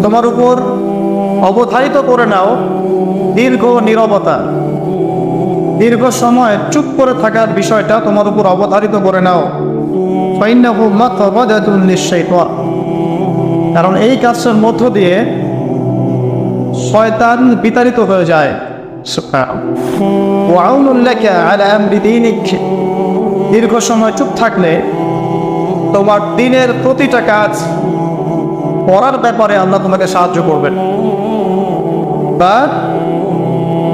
তোমার উপর অবধারিত করে নাও দীর্ঘ নীরবতা, দীর্ঘ সময় চুপ করে থাকার বিষয়টা তোমার উপর অবধারিত করে নাও। ফাইন্নাহু মাতবাদাতুন লিশ-শাইতান, কারণ এই কাজের মধ্য দিয়ে শয়তান বিতাড়িত হয়ে যায়। ওয়া আউনুন লাকা আলা আমরি দীনিক, দীর্ঘ সময় চুপ থাকলে তোমার দিনের প্রতিটা কাজ করার ব্যাপারে আল্লাহ তোমাকে সাহায্য করবেন। বা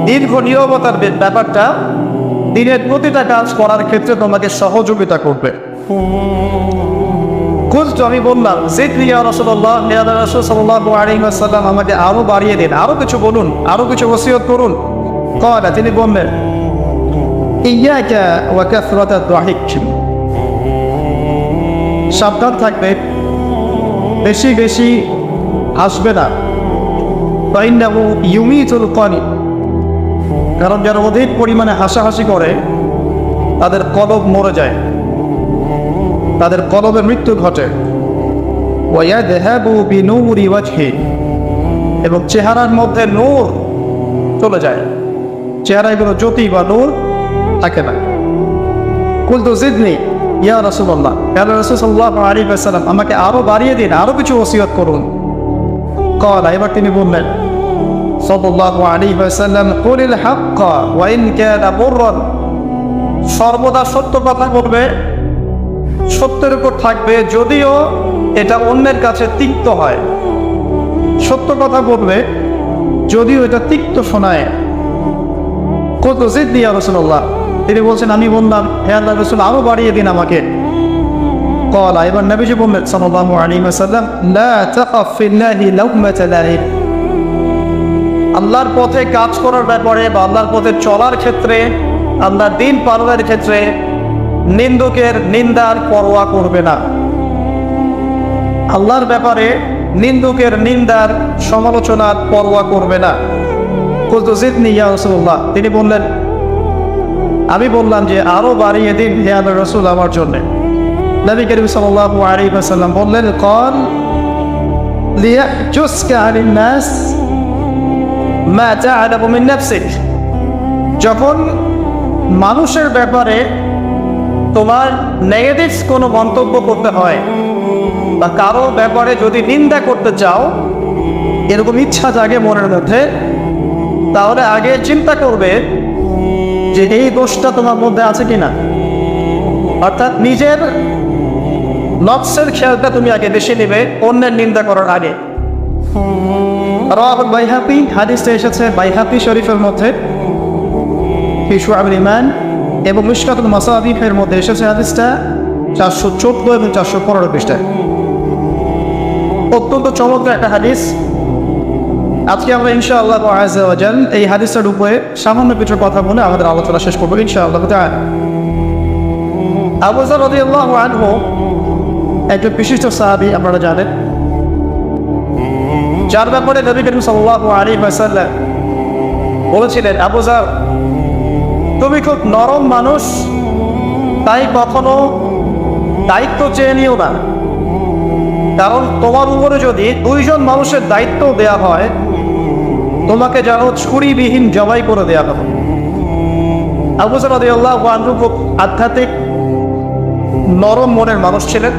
দীর্ঘ নীরবতার ব্যাপারটা দিনের প্রতিটা কাজ করার ক্ষেত্রে তোমাকে সহযোগিতা করবে। খুঁজতো, আমি বললাম জিদনি ইয়া রাসূলুল্লাহ, ইয়া রাসূল সাল্লাল্লাহু আলাইহি ওয়াসাল্লাম আমাকে আরো বাড়িয়ে দিন, আরো কিছু বলুন, আরো কিছু ওসিয়ত করুন। ক্বালা, তিনি বললেন ইয়াকা ওয়া কাসরাতাদ দাহিক, সাবধান থাকবে, বেশি বেশি হাসবে না। ফাইন্নাহু ইউমিতুল কানি, কারণ যারা অধিক পরিমাণে হাসাহাসি করে তাদের কলব মরে যায়, তাদের কলবের মৃত্যু ঘটে। ওয়ায়াযহাবু বিনূরি ওয়াজহি, এবং চেহারার মধ্যে নূর চলে যায়, চেহারায় কোনো জ্যোতি বা নূর থাকে না। কুলতু জিদনি ইয়া রাসূলুল্লাহ, ইয়া রাসূল সাল্লাল্লাহু আলাইহি ওয়াসাল্লাম আমাকে আরো বাড়িয়ে দিন, আরো কিছু ওসিয়ত করুন। ক্বালা, এবার তিনি বললেন সাল্লাল্লাহু আলাইহি ওয়াসাল্লাম কুলিল হাক্কা ওয়া ইন কানা মুররান, সর্বদা সত্য কথা বলবে, সত্যের উপর থাকবে যদিও এটা অন্যের কাছে তিক্ত হয়। সত্য কথা বলবে যদিও এটা তিক্ত শোনায়। কত জিদনি ইয়া রাসূলুল্লাহ, তিনি বলছেন আমি বললাম হে আল্লাহর রাসূল আরো বাড়িয়ে দিন আমাকে। ক্বালা, এবার নবীজি বললেন সাল্লাল্লাহু আলাইহি ওয়াসাল্লাম লা তাকাফ ফিল্লাহি লাউমাতা লাইম, আল্লাহর পথে কাজ করার ব্যাপারে বা আল্লাহর পথে চলার ক্ষেত্রে, আল্লাহর দ্বীন পালনের ক্ষেত্রে নিন্দুকের নিন্দার পরোয়া করবে না। আল্লাহর ব্যাপারে নিন্দুকের নিন্দার সমালোচনার পরোয়া করবে না। কুলতু জিদনি ইয়া রাসূলুল্লাহ, তিনি বললেন আমি বললাম যে আরো বাড়িয়ে দিন হে আল্লাহর রাসূল আমার জন্য। নবী করিম সাল্লাল্লাহু আলাইহি ওয়াসাল্লাম বললেন ক্বাল লিয়াজুসকা আনিন নাস মা তা'লামু মিন নাফসিক, যখন মানুষের ব্যাপারে তোমার নেগেটিভ কোনো মন্তব্য করতে হয় বা কারো ব্যাপারে যদি নিন্দা করতে চাও, এরকম ইচ্ছা জাগে মনের মধ্যে, তাহলে আগে চিন্তা করবে যে এই দোষটা তোমার মধ্যে আছে কিনা। অর্থাৎ নিজের নফসের খেয়ালটা তুমি আগে বেশি নেবে অন্যের নিন্দা করার আগে। রাওয়াহুল বাইহাকি, হাদিসটা এসেছে বাইহাকি শরীফের মধ্যে ফি শুআবুল ঈমান, এবং মিশকাতুল মাসাবিহের মধ্যে এসেছে হাদিসটা 414 এবং 415 পৃষ্ঠায়। অত্যন্ত চমৎকার একটা হাদিস। আজকে আমরা ইনশাআল্লাহ আযজা ওয়া জাল এই হাদিসটার উপরে সামান্য কিছু কথা বলে আমাদের আলোচনা শেষ করবো ইনশাআল্লাহ তাআলা। আবু যর রাদিয়াল্লাহু আনহু একজন বিশিষ্ট সাহাবী, আপনারা জানেন, যার ব্যাপারে নবী করিম সাল্লাল্লাহু আলাইহি ওয়াসাল্লাম বলেছিলেন আবু যর তুমি খুব নরম মানুষ, তাই কখনো দায়িত্ব চেয়ে নিও না, কারণ তোমার উপরে যদি 2 জন মানুষের দায়িত্ব দেয়া হয় তোমাকে যেন ছুরিবিহীন জবাই করে দেয়া হবে। আবু যর রাদিয়াল্লাহু আনহু খুব আধ্যাত্মিক নরম মনের মানুষ ছিলেন।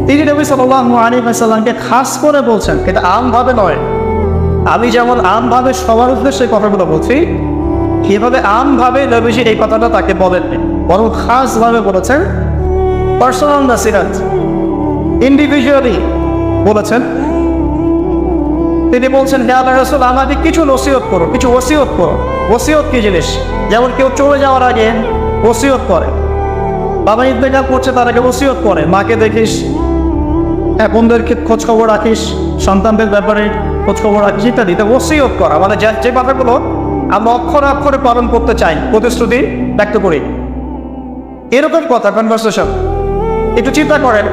তিনি নবী সাল্লাল্লাহু আলাইহি ওয়াসাল্লামকে খাস করে বলছেন, এটা আমভাবে নয়, আমি যেমন আমভাবে সবার উদ্দেশ্যে কথাগুলো বলছি এভাবে আমভাবে নবীজি এই কথাটা তাকে বলেননি, বরং খাসভাবে বলেছেন, পার্সোনাল নাসিহাত, ইন্ডিভিজুয়ালি বলেছেন। তিনি বলছেন হে আল্লাহর রাসূল আমাকে কিছু নসিহত করো, কিছু ওসিয়ত করো। ওসিয়ত কি জিনিস? যেমন কেউ চলে যাওয়ার আগে ওসিয়ত করে, বাবা ইন্তেকাল করছে তার আগে ওসিয়ত করে, মাকে দেখিস, বোনদেরকে খোঁজ খবর রাখিস, সন্তানদের ব্যাপারে খোঁজ খবর রাখিস ইত্যাদি। তো ওসিয়ত করা মানে যে কথাগুলো আমরা অক্ষরে অক্ষরে পালন করতে চাই, প্রতিশ্রুতি ব্যক্ত করি, এরকম কথা কনভারসেশন। একটু চিন্তা করেন,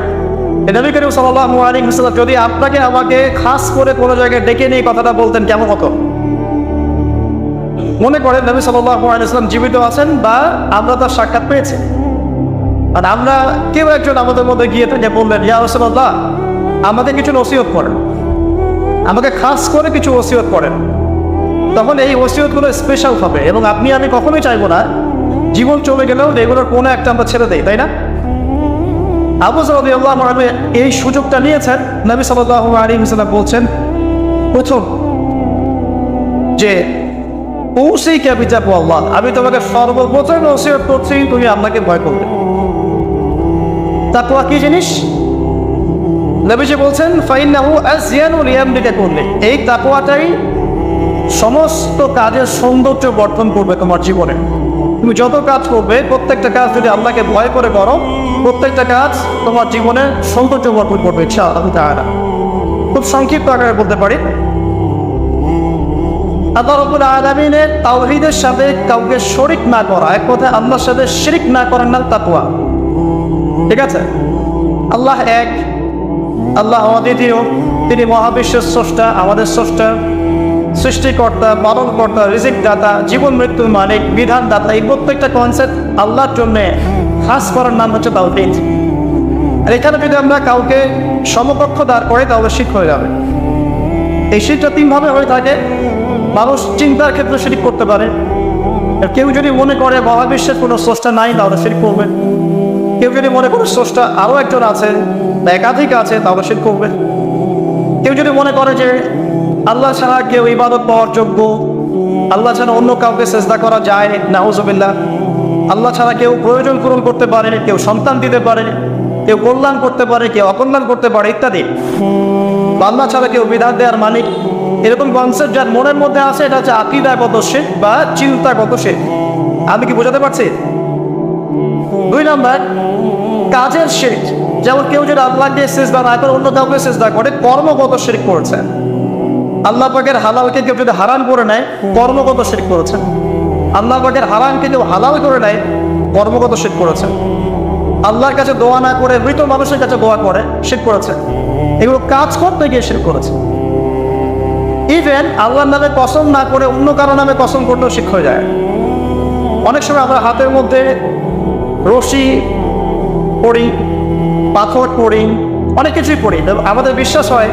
নবী করিম সাল্লাল্লাহু আলাইহি ওয়াসাল্লাম যদি আপনাকে আমাকে খাস করে কোনো জায়গায় ডেকে নিয়ে কথাটা বলতেন কেমন হতো? মনে করেন নবী সাল্লাল্লাহু আলাইহি ওয়াসাল্লাম জীবিত আছেন বা আমরা তার সাক্ষাৎ পেয়েছি, আর আমরা কেউ একজন আমাদের মধ্যে গিয়ে থেকে বললেন ইয়া রাসূলুল্লাহ আমাকে কিছু নসিহত করেন, আমাকে খাস করে কিছু ওসিয়ত করেন, তখন এই ওসিয়তগুলো স্পেশাল হবে। এবং আপনি আমি কখনোই চাইবো না জীবন চলে গেলেও এগুলোর কোনো একটা আমরা ছেড়ে দেই, তাই না? আবু যর রাদিয়াল্লাহু আনহু এই সুযোগটা নিয়েছেন। নবী সাল্লাল্লাহু আলাইহি ওয়াসাল্লাম বলছেন, প্রথম যে উসিকা বিতাকওয়াল্লাহ, আমি তোমাকে সর্বপ্রথম ওসিয়ত করছি তুমি আল্লাহকে ভয় করবে। তাকওয়া কি জিনিস? নবীজি বলছেন, ফাইন্নাহু আযয়ানু লিয়ামলিকা কুল্লি, এই তাকওয়াটাই সমস্ত কাজের সৌন্দর্য বর্ধন করবে তোমার জীবনে। তুমি যত কাজ করবে, প্রত্যেকটা কাজ যদি আল্লাহকে ভয় করে করো, প্রত্যেকটা কাজ তোমার জীবনে সৌন্দর্য বর্ধন করবে ইনশাআল্লাহ তাআলা। খুব সংক্ষিপ্ত আকারে বলতে পারি, আল্লাহ রাব্বুল আলামিনের তাওহীদের সাথে কাউকে শরীক না করা, এক কথায় আল্লাহর সাথে শিরক না করার নাম তাকওয়া। ঠিক আছে? আল্লাহ এক, আল্লাহ অদ্বিতীয়, তিনি মহাবিশ্বের স্রষ্টা, আমাদের স্রষ্টা, সৃষ্টিকর্তা, পালনকর্তা, রিজিক দাতা, জীবন মৃত্যুর মালিক, বিধান দাতা। এই প্রত্যেকটা কনসেপ্ট আল্লাহর জন্য খাস করার নাম হচ্ছে তাওহীদ। আর এখানে যদি আমরা কাউকে সমকক্ষ দাঁড় করে তাহলে শিরক হয়ে যাবে। এই শিরকটা তিনভাবে হয়ে থাকে। মানুষ চিন্তার ক্ষেত্রে শিরক করতে পারে। কেউ যদি মনে করে মহাবিশ্বের কোনো স্রষ্টা নাই তাহলে শিরক করবে। কেউ যদি মনে করে স্রষ্টা আরও একজন আছে বা একাধিক আছে তাহলে শিরক করবে। কেউ যদি মনে করে যে আল্লাহ ছাড়া কেউ ইবাদত পাওয়ার যোগ্য, আল্লাহ ছাড়া অন্য কাউকে সেজদা করা যায়, নাউজুবিল্লাহ, আল্লাহ ছাড়া কেউ প্রয়োজন পূরণ করতে পারে, কেউ সন্তান দিতে পারে, কেউ কল্যাণ করতে পারে, কেউ অকল্যাণ করতে পারে ইত্যাদি, আল্লাহ ছাড়া কেউ বিধান দেওয়ার মালিক, এরকম কনসেপ্ট যার মনের মধ্যে আছে, এটা হচ্ছে আকীদাগত শিরক বা চিন্তাগত শিরক। আমি কি বোঝাতে পারছি? 2 নাম্বার, কাজের শিরক। যেমন কেউ যদি আল্লাহকে সিজদা না করে অন্য কাউকে সিজদা করে, কর্মগত শিরক করেছে। আল্লাহ পাকের হালালকে কেউ যদি হারাম করে নেয়, কর্মগত শিরক করেছে। আল্লাহ পাকের হারামকে কেউ হালাল করে নেয়, কর্মগত শিরক করেছে। আল্লাহর কাছে দোয়া না করে মৃত মানুষের কাছে দোয়া করে, শিরক করেছে। এগুলো কাজ করতে গিয়ে শিরক করেছে। ইভেন আল্লাহর নামে কসম না করে অন্য কারো নামে কসম করলেও শিরক হয়ে যায়। অনেক সময় আমরা হাতের মধ্যে রশি পড়ি, পাথর পড়ি, অনেক কিছুই পড়ি, আমাদের বিশ্বাস হয়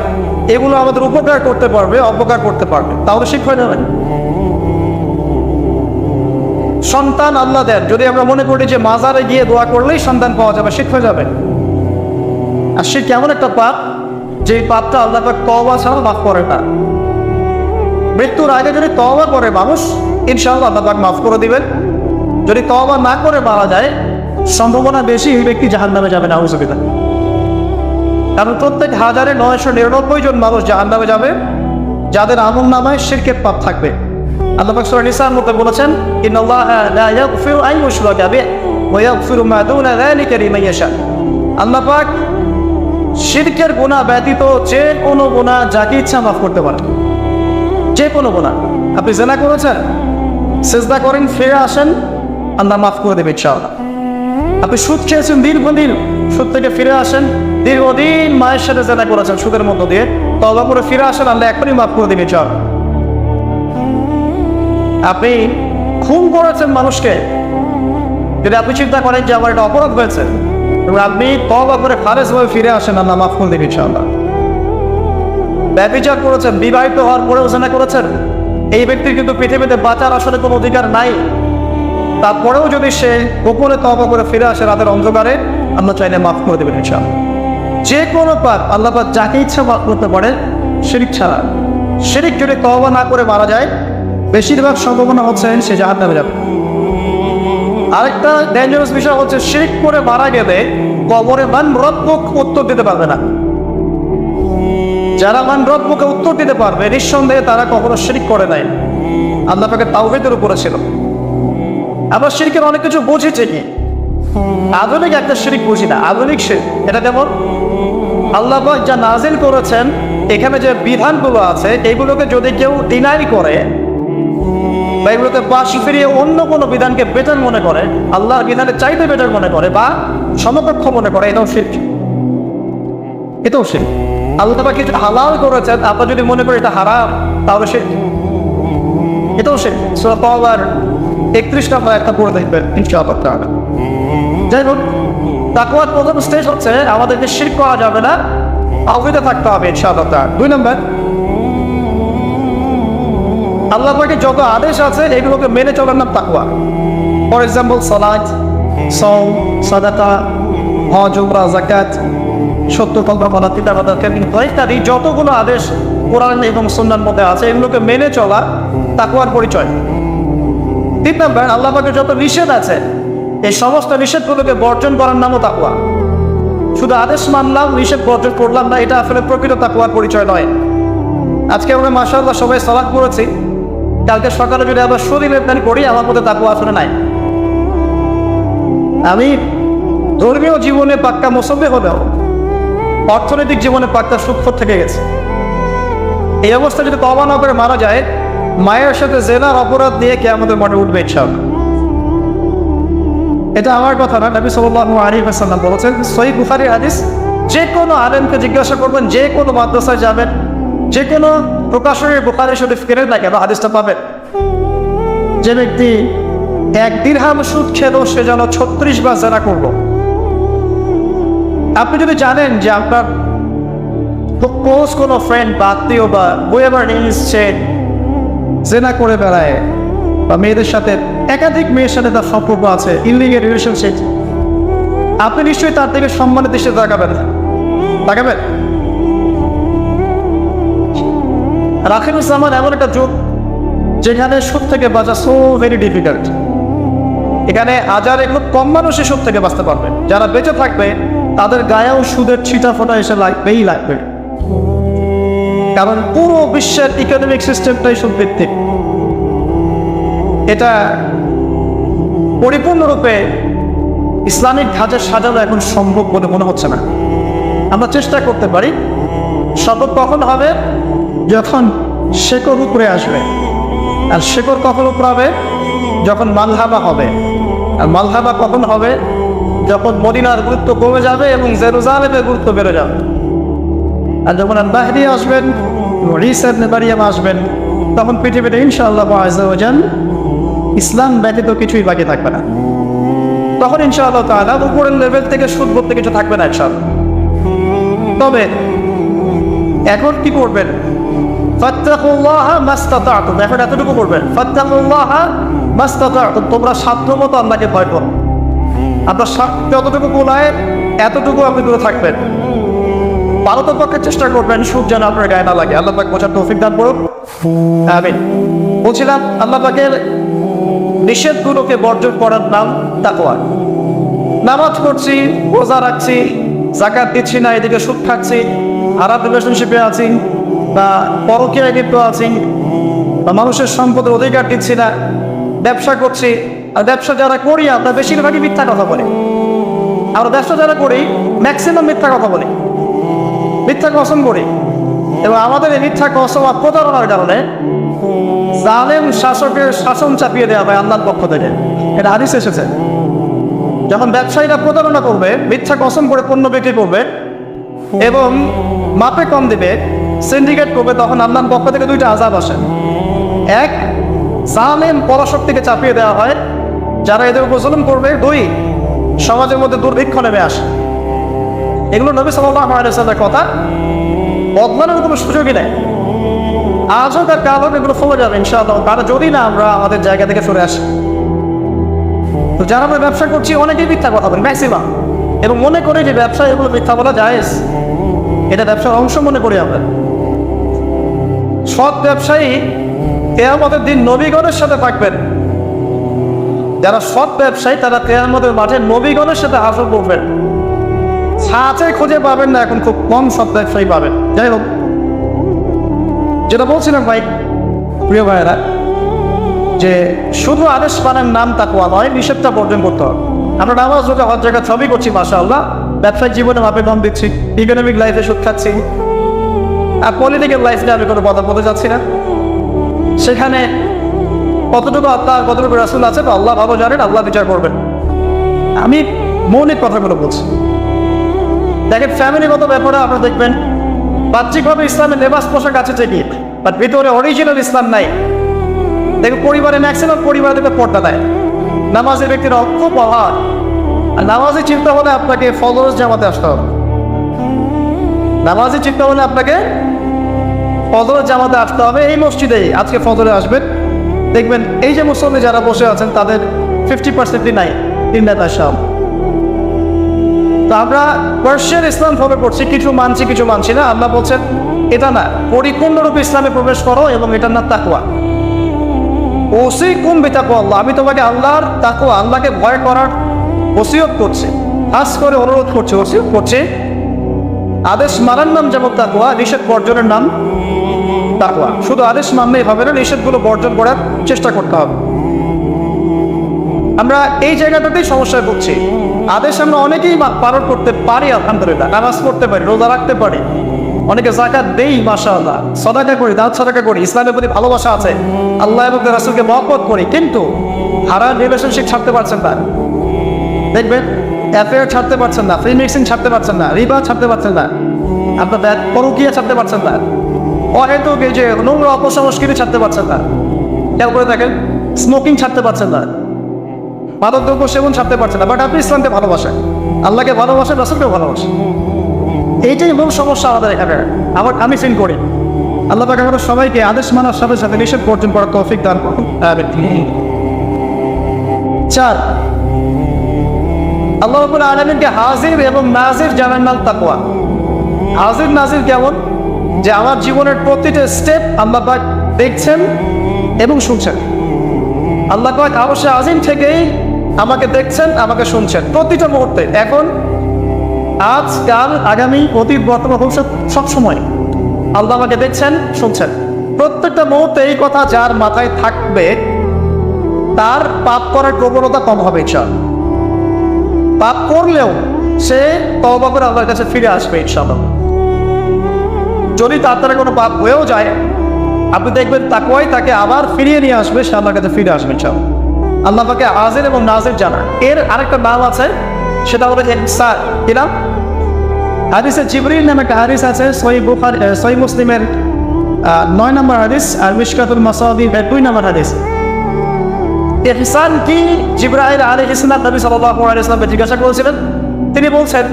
এগুলো আমাদের উপকার করতে পারবে, অপকার করতে পারবে, তাহলে শিরক হয়ে যাবে। সন্তান আল্লাহ দেন, যদি আমরা মনে করি যে মাজারে গিয়ে দোয়া করলেই সন্তান পাওয়া যাবে, শিরক হয়ে যাবে। আর শিরক এমন একটা পাপ, যে পাপটা আল্লাহ পাক তওবা ছাড়া মাফ করে না। মৃত্যুর আগে যদি তওবা করে মানুষ, ইনশাআল্লাহ আল্লাহ পাক মাফ করে দিবেন। যদি তওবা না করে মারা যায়, সম্ভাবনা বেশি এই ব্যক্তি জাহান্নামে যাবে, নাউজুবিল্লাহ। কারণ প্রত্যেক 1999 জন মানুষ জাহান্নামে যাবে যাদের আমলনামায় শিরকের পাপ থাকবে। আল্লাহ পাক সূরা নিসার মধ্যে বলেছেন, ইন্নাল্লাহা লা ইয়াগফিরু আন ইউশরাকা বিহি ওয়া ইয়াগফিরু মা দুনা যালিকা লিমান ইয়াশা। আল্লাহ পাক শিরকের গুনাহ ব্যতীত যে কোনো গুনাহ যাকে ইচ্ছা মাফ করতে পারেন, যে কোনো গুনাহ। আপনি জিনা করেছেন, সিজদা করেন, ফিরে আসেন, আল্লাহ মাফ করে দেবে ইনশাআল্লাহ। আপনি সুদ খেয়েছেন দীর্ঘদিন, সুদ থেকে ফিরে আসেন, দীর্ঘদিন মায়ের সাথে জিনা করেছেন সুদের মধ্য দিয়ে, তওবা করে ফিরে আসেন, আল্লাহ এখনই মাফ করে দেবে ইনশাআল্লাহ। আপনি খুন করেছেন মানুষকে, যদি আপনি চিন্তা করেন যে আমার এটা অপরাধ হয়েছে এবং আপনি তওবা করে খালেসভাবে ফিরে আসেন, আল্লাহ মাফ করে দেবে ইনশাআল্লাহ। ব্যভিচার করেছেন, বিবাহিত হওয়ার পরেও জিনা করেছেন, এই ব্যক্তির কিন্তু পৃথিবীতে বাঁচার আসলে কোনো অধিকার নাই। তারপরেও যদি সে গোপনে তওবা করে ফিরে আসে রাতের অন্ধকারে, আল্লাহ চাইলে মাফ করে দেবেন ইনশাআল্লাহ। যে কোনো পাপ আল্লাহ পাক যাকে ইচ্ছা মাফ করতে পারে, শিরক ছাড়া। শিরক যদি তওবা না করে মারা যায়, বেশিরভাগ সম্ভাবনা হচ্ছে সে জাহান্নামে যাবে। আরেকটা ডেঞ্জারাস বিষয় হচ্ছে, শিরক করে মারা গেলে কবরে মান রব্বুক উত্তর দিতে পারবে না। যারা মান রব্বুকে উত্তর দিতে পারবে, নিঃসন্দেহে তারা কখনো শিরক করে নাই, আল্লাহ পাকের তাওহীদের উপরে ছিল। আবার শিরকের অনেক কিছু বুঝি ঠিকই, আধুনিক একটা শিরক বুঝি না, আধুনিক শিরক। এটা যেমন আল্লাহ পাক যা নাজিল করেছেন, এখানে যে বিধানগুলো আছে, এইগুলোকে যদি কেউ ডিনাই করে বা এগুলোকে পাশ ফিরিয়ে অন্য কোনো বিধানকে বেটার মনে করে, আল্লাহর বিধানের চাইতে বেটার মনে করে বা সমকক্ষ মনে করে, এটাও শিরক। এটাও শিরক। আল্লাহ পাক কিছু হালাল করেছেন, আপনারা যদি মনে করেন এটা হারাম, তাহলে শিরক। এটাও শিরক। সূরা তাওবার 31 নম্বর একটা পড়ে দেখবেন ইনশাআল্লাহ তাআলা। যাই হোক, তাকওয়ার প্রথম স্টেজ হচ্ছে আমাদেরকে শিরক করা যাবে না, তাওহীদে থাকতে হবে ইনশাআল্লাহ তাআলা। 2 নম্বর, আল্লাহ পাকের যত আদেশ আছে এগুলোকে মেনে চলার নাম তাকওয়া। ফর এক্সাম্পল সালাত, সাওম, সাদাকা, হজ, উমরা, যাকাত, সত্য কথা বলা, পিতা মাতাকে ইত্যাদি যতগুলো আদেশ কোরআন এবং সুন্নাহর মধ্যে আছে এগুলোকে মেনে চলা তাকওয়ার পরিচয়। 3 নম্বর, আল্লাহ পাকের যত নিষেধ আছে এই সমস্ত নিষেধগুলোকে বর্জন করার নামও তাকওয়া। শুধু আদেশ মানলাম, নিষেধ বর্জন করলাম না, এটা আসলে প্রকৃত তাকওয়ার পরিচয় নয়। আজকে আমরা মাশাআল্লাহ সবাই সালাত করেছি, কালকে সকালে যদি আবার শরীরের প্ল্যান করি আমার মধ্যে তাকওয়া আসলে নাই। আমি ধর্মীয় জীবনে পাক্কা মুসল্লি হলেও অর্থনৈতিক জীবনে পাক্কা সুৎখোর থেকে গেছে। এই অবস্থা যদি তওবা না করে মারা যায়, মায়ের সাথে জেনার অপরাধ নিয়ে কিয়ামতের মাঠে উঠবে ইনশাআল্লাহ। এটা আমার কথা না, নবী সাল্লাল্লাহু আলাইহি ওয়াসাল্লাম বলেছেন, সহিহ বুখারীর হাদিস, যে কোনো আলেমকে জিজ্ঞাসা করবেন, যে কোনো মাদ্রাসায় যাবেন, যে কোনো প্রকাশনের বুখারী শরীফ কেনেন না কেন, হাদিসটা পাবেন। যে ব্যক্তি 1 দিরহাম সুদ খেলো সে যেন 36 বার জেনা করলো। আপনি যদি জানেন যে আপনার খুব ক্লোজ কোনো ফ্রেন্ড বা আত্মীয় বা বইয়েবার নিচ্ছে জেনা করে বেড়ায়, বা মেয়েদের সাথে একাধিক মেয়ের সাথে তার সম্পর্ক আছে, ইনলিগাল রিলেশনশিপ, আপনি নিশ্চয়ই তার থেকে সম্মানের দৃষ্টিতে তাকাবেন না, তাকাবেন? রাখিবুজ্জামান এমন একটা যুগ যেখানে সুদ থেকে বাঁচা সো ভেরি ডিফিকাল্ট। এখানে হাজারে খুব কম মানুষই সুদ থেকে বাঁচতে পারবে। যারা বেঁচে থাকবে তাদের গায়েও সুদের ছিটা ফোটা এসে লাগবেই লাগবে, কারণ পুরো বিশ্বের ইকোনমিক সিস্টেমটাই সুদ ভিত্তিক। এটা পরিপূর্ণরূপে ইসলামিক ধাঁচে সাজানো এখন সম্ভব বলে মনে হচ্ছে না। আমরা চেষ্টা করতে পারি, সম্ভব কখন হবে? যখন শেকড় উপরে আসবে। আর শেকড় কখন উপরে হবে? যখন মালহাবা হবে। আর মালহাবা কখন হবে? যখন মদিনার গুরুত্ব কমে যাবে এবং জেরুজালেমের গুরুত্ব বেড়ে যাবে। আর যখন আল-মাহদি আসবেন, ঈসা ইবনে মারইয়াম আসবেন, তখন পৃথিবীতে ইনশাআল্লাহ আযজা ওয়া জাল ইসলাম ব্যতীত কিছুই বাকি থাকবে না। তখন ইনশাআল্লাহ তাআলা উপরের লেভেল থেকে সুদ বলতে কিছু থাকবে না ইনশাআল্লাহ। তবে এখন কি করবেন? ফাত্তাকুল্লাহা মাসতাতা'তুম। এখন এতটুকু করবেন, ফাত্তাকুল্লাহা মাসতাতা'তুম, তোমরা সাধ্যমতো আল্লাহকে ভয় করো। আপনার যতটুকু কোলায় এতটুকু আপনি দূরে থাকবেন। পারতপক্ষে চেষ্টা করবেন সুদ যেন আপনার গায়ে না লাগে। আল্লাহ পাক বোঝার তৌফিক দান করুন, আমিন। বলছিলাম আল্লাহ পাকের নিষেধগুলোকে বর্জন করার নাম তাকওয়া। নামাজ পড়ছি, রোজা রাখছি, যাকাত দিচ্ছি না, এদিকে সুদ খাচ্ছি, হারাম রিলেশনশিপে আছি, বা পরকীয়ায় লিপ্ত আছি, বা মানুষের সম্পদের অধিকার দিচ্ছি না, ব্যবসা করছি। আর ব্যবসা যারা করি আমরা বেশিরভাগই মিথ্যা কথা বলি। আমরা ব্যবসা যারা করি ম্যাক্সিমাম মিথ্যা কথা বলি, মিথ্যা কসম করি। এবং আমাদের এই মিথ্যা কসম আর প্রতারণার কারণে জালেম শাসকের শাসন চাপিয়ে দেওয়া হয় আল্লাহর পক্ষ থেকে। এটা হাদিস এসেছে। যখন ব্যবসায়ীরা প্রতারণা করবে, মিথ্যা কসম করে পণ্য বিক্রি করবে এবং মাপে কম দেবে, সিন্ডিকেট করবে, তখন আল্লাহর পক্ষ থেকে 2টা আযাব আসে। এক, জালেম পরাশক্তিকে চাপিয়ে দেওয়া হয় যারা এদের উপর জুলুম করবে। 2, সমাজের মধ্যে দুর্ভিক্ষ নেমে আসে। এগুলো নবী সাল্লাল্লাহু আলাইহি ওয়াসাল্লামের কথা, বদলানোর কোনো সুযোগই নেই। আজও তার কালো এগুলো ফলে যাবে ইনশাআল্লাহ, তারা যদি না আমরা আমাদের জায়গা থেকে সরে আসি। তো যারা আমরা ব্যবসা করছি অনেকেই মিথ্যা কথা বলি, ম্যাক্সিমাম, এবং মনে করি যে ব্যবসা এগুলো মিথ্যা বলা জায়েজ, এটা ব্যবসার অংশ মনে করি আমরা। সৎ ব্যবসায়ী কিয়ামতের দিন নবীগণের সাথে থাকবেন। যারা সৎ ব্যবসায়ী তারা কিয়ামতের মাঠে নবীগণের সাথে হাসর করবেন। ছাঁচে খুঁজে পাবেন না, এখন খুব কম সৎ ব্যবসায়ী পাবেন। যাই হোক, যেটা বলছিলাম ভাই, প্রিয় ভাইয়েরা, যে শুধু আদেশ পানের নাম তাকওয়া নয়, নিষেধটা বর্জন করতে হবে। আমরা নামাজ রোজা হজ জাকাত সবই করছি মাশাআল্লাহ, ব্যবসায়িক জীবনে মাপে কম দিচ্ছি, ইকোনমিক লাইফে সুদ খাচ্ছি, আর পলিটিক্যাল লাইফে আমি কোনো কথা বলতে যাচ্ছি না। সেখানে কতটুকু আল্লাহ কতটুকু রাসূল আছে তো আল্লাহ ভালো জানেন, আল্লাহ বিচার করবেন। আমি মৌলিক কথাগুলো বলছি। দেখেন, ফ্যামিলিগত ব্যাপারে আপনারা দেখবেন বাহ্যিকভাবে ইসলামের লেবাস পোশাক আছে ঠিকই, বাট ভিতরে অরিজিনাল ইসলাম নাই। দেখুন, পরিবারে ম্যাক্সিমাম পরিবার দেখবে পর্দা দেয়, নামাজের ব্যক্তির খুব অভাব। আর নামাজের চিন্তা হলে আপনাকে ফলোয়ার্স জামাতে আসতে হবে। নামাজে চিন্তা হলে আপনাকে ফজরের জামাতে আসতে হবে। এই মসজিদেই আজকে ফজরে আসবেন, দেখবেন এই যে মুসল্লি যারা বসে আছেন তাদের 50% নাই তিন নেতা সব। তো আমরা পার্সিয়ান ইসলাম ফলো করছি, কিছু মানছি কিছু মানছি না। আল্লাহ বলছেন এটা না, পরিপূর্ণরূপে ইসলামে প্রবেশ করো এবং এটার না তাকওয়া। ওসিকুম বিতাকওয়া আল্লাহ, আমি তোমাকে আল্লাহর তাকওয়া, আল্লাহকে ভয় করার ওসিয়ত করছি, খাস করে অনুরোধ করছি, ওসিয়ত করছি। আদেশ মানার নাম যেমন তাকওয়া, নিষেধ বর্জনের নাম তাকওয়া। শুধু আদেশ মানলেই হবে না, নিষেধগুলো বর্জন করার চেষ্টা করতে হবে। আমরা এই জায়গাটাতেই সমস্যায় ভুগছি। আদেশ আমরা অনেকেই পালন করতে পারি, আলহামদুলিল্লাহ, নামাজ পড়তে পারি, রোজা রাখতে পারি, অনেকে যাকাত দেই, মাশাআল্লাহ, সাদাকা করি, দান সাদাকা করি, ইসলামের প্রতি ভালোবাসা আছে, আল্লাহ এবং রাসূলকে মহব্বত করি, কিন্তু হারাম রিলেশনশিপ ছাড়তে পারছেন না। দেখবেন অ্যাফেয়ার ছাড়তে পারছেন না, ফ্রি মিক্সিং ছাড়তে পারছেন না, রিবা ছাড়তে পারছেন না, আপনার পরকীয়া ছাড়তে পারছেন না, অহেতুক এই যে নোংরা অপসংস্কৃতি ছাড়তে পারছেন না। খেয়াল করে দেখেন, স্মোকিং ছাড়তে পারছেন না, মাদকদ্রব্য সেবন ছাড়তে পারছেন না, বাট আপনি ইসলামকে ভালোবাসেন, আল্লাহকে ভালোবাসেন, রাসূলকে ভালোবাসেন। এইটাই মূল সমস্যা আমাদের এখানে। আমি ফিল করি আল্লাহ পাক আমাদের সবাইকে আদেশ মানার সাথে সাথে নিষেধ বর্জন করার তৌফিক দান করুন। চার, আল্লাহ রাব্বুল আলামিনকে হাজির এবং নাজির জানার নাম তাকওয়া। হাজির নাজির কেমন? যে আমার জীবনের প্রতিটা স্টেপ আল্লাহ পাক দেখছেন এবং শুনছেন। আল্লাহ পাক অবশ্যই আজিম থেকেই আমাকে দেখছেন, আমাকে শুনছেন প্রতিটা মুহূর্তে, এখন, আজ, কাল, আগামী, অতীত, বর্তমান, ভবিষ্যৎ, সবসময় আল্লাহ আমাকে দেখছেন, শুনছেন। প্রত্যেকটা মুহূর্তে এই কথা যার মাথায় থাকবে তার পাপ করার প্রবণতা কম হবে। ইনশাআল্লাহ পাপ করলেও সে তওবা করে আল্লাহর কাছে ফিরে আসবে ইনশাআল্লাহ। যদি তার দ্বারা কোনো পাপ হয়েও যায়, আপনি দেখবেন তাকওয়াই তাকে আবার ফিরিয়ে নিয়ে আসবে, সে আল্লাহর কাছে ফিরে আসবে ইনশাআল্লাহ। আল্লাহ পাকে হাজির এবং নাজির জানা। এর আরেকটা নাম আছে, সেটা হলো ইহসান। কি নাম? হাদিসে জিবরিল নামে একটা হাদিস আছে, সহিহ মুসলিমের 9 নম্বর হাদিস, আর মিশকাতুল মাসাবিহ 2 নম্বর হাদিস। ইহসান কি? জিবরাইল আলাইহিস সালাম নবী সাল্লাল্লাহু আলাইহি ওয়াসাল্লামকে জিজ্ঞাসা করেছিলেন। তিনি বলছেন,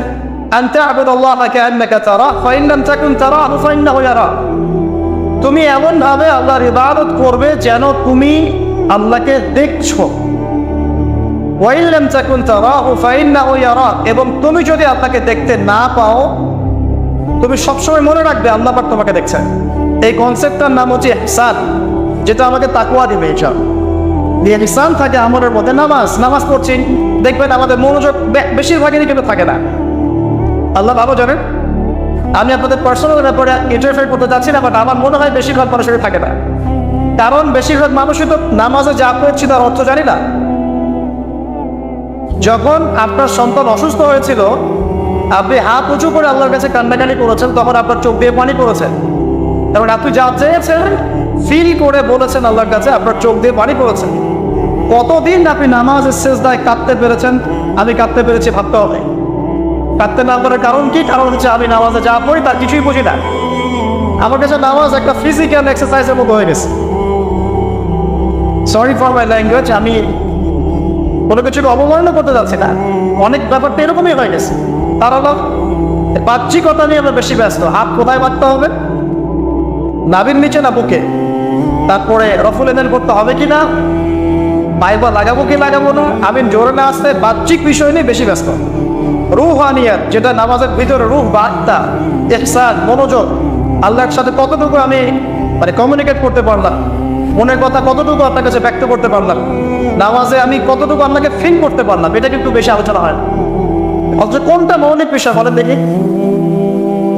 আনতা আবুদাল্লাহা কাআন্নাকা তারা ফা ইন লাম তাকুন তারাহু ফা ইন্নাহু ইয়ারা। তুমি এমন ভাবে আল্লাহর ইবাদত করবে যেন তুমি আল্লাহকে দেখছো। ওয়া ইন লাম তাকুন তারাহু ফা ইন্নাহু ইয়ারা, এবং তুমি যদি আল্লাহকে দেখতে না পাও, তুমি সবসময় মনে রাখবে আল্লাহ পাক তোমাকে দেখছেন। এই কনসেপ্টটার নাম হচ্ছে ইহসান, যেটা আমাকে তাকওয়া দিবে। ইহসান থাকে আমাদের মধ্যে। নামাজ পড়ছি, দেখবেন আমাদের মনোযোগ বেশিরভাগেরই কিন্তু থাকে না। আল্লাহ ভালো জানেন, আমি আপনাদের পার্সোনাল ব্যাপারে ইন্টারফেয়ার করতে যাচ্ছি না, বাট আমার মনে হয় বেশিরভাগ মানুষের থাকে না। কারণ বেশিরভাগ মানুষই তো নামাজে যা পড়ছি তার অর্থ জানি না। যখন আপনার সন্তান অসুস্থ হয়েছিল, আপনি হাত উঁচু করে আল্লাহর কাছে কান্নাকানি করেছেন, তখন আপনার চোখ দিয়ে পানি পড়েছে, এবং আপনি যা চেয়েছেন ফিল করে বলেছেন আল্লাহর কাছে, আপনার চোখ দিয়ে পানি পড়েছে। কতদিন আপনি নামাজের সেজদায় কাঁদতে পেরেছেন? আমি কাঁদতে পেরেছি, ভাবতে হবে। কাঁদতে না পারার কারণ কি? কারণ হচ্ছে আমি নামাজে যা পড়ি তার কিছুই বুঝি না। আমার কাছে নামাজ একটা ফিজিক্যাল এক্সারসাইজের মতো হয়ে গেছে। সরি ফর মাই ল্যাঙ্গুয়েজ, আমি কোনো কিছুকে অবমাননা করতে যাচ্ছি না, অনেক ব্যাপারটা এরকমই হয়ে গেছে। তার হলো বাহ্যিকতা নিয়ে আমরা বেশি ব্যস্ত। হাত কোথায় বাঁধতে হবে? নাভির নিচে না বুকে? তারপরে রফুল এদেন করতে হবে কি না, পাইবা লাগাবো কি লাগাবো না, আমি জোরে না আসতে, বাহ্যিক বিষয় নিয়ে বেশি ব্যস্ত। রুহানিয়াত, যেটা নামাজের ভিতরে রুহ বা আত্মা, ইহসান, মনোযোগ, আল্লাহর সাথে কতটুকু আমি কমিউনিকেট করতে পারলাম, মনের কথা কতটুকু আপনার কাছে ব্যক্ত করতে পারলাম, নামাজে আমি কতটুকু আপনাকে ফিল করতে পারলাম, এটা কিন্তু বেশি আলোচনা হয়। অথচ কোনটা মৌলিক বিষয় বলেন দেখি?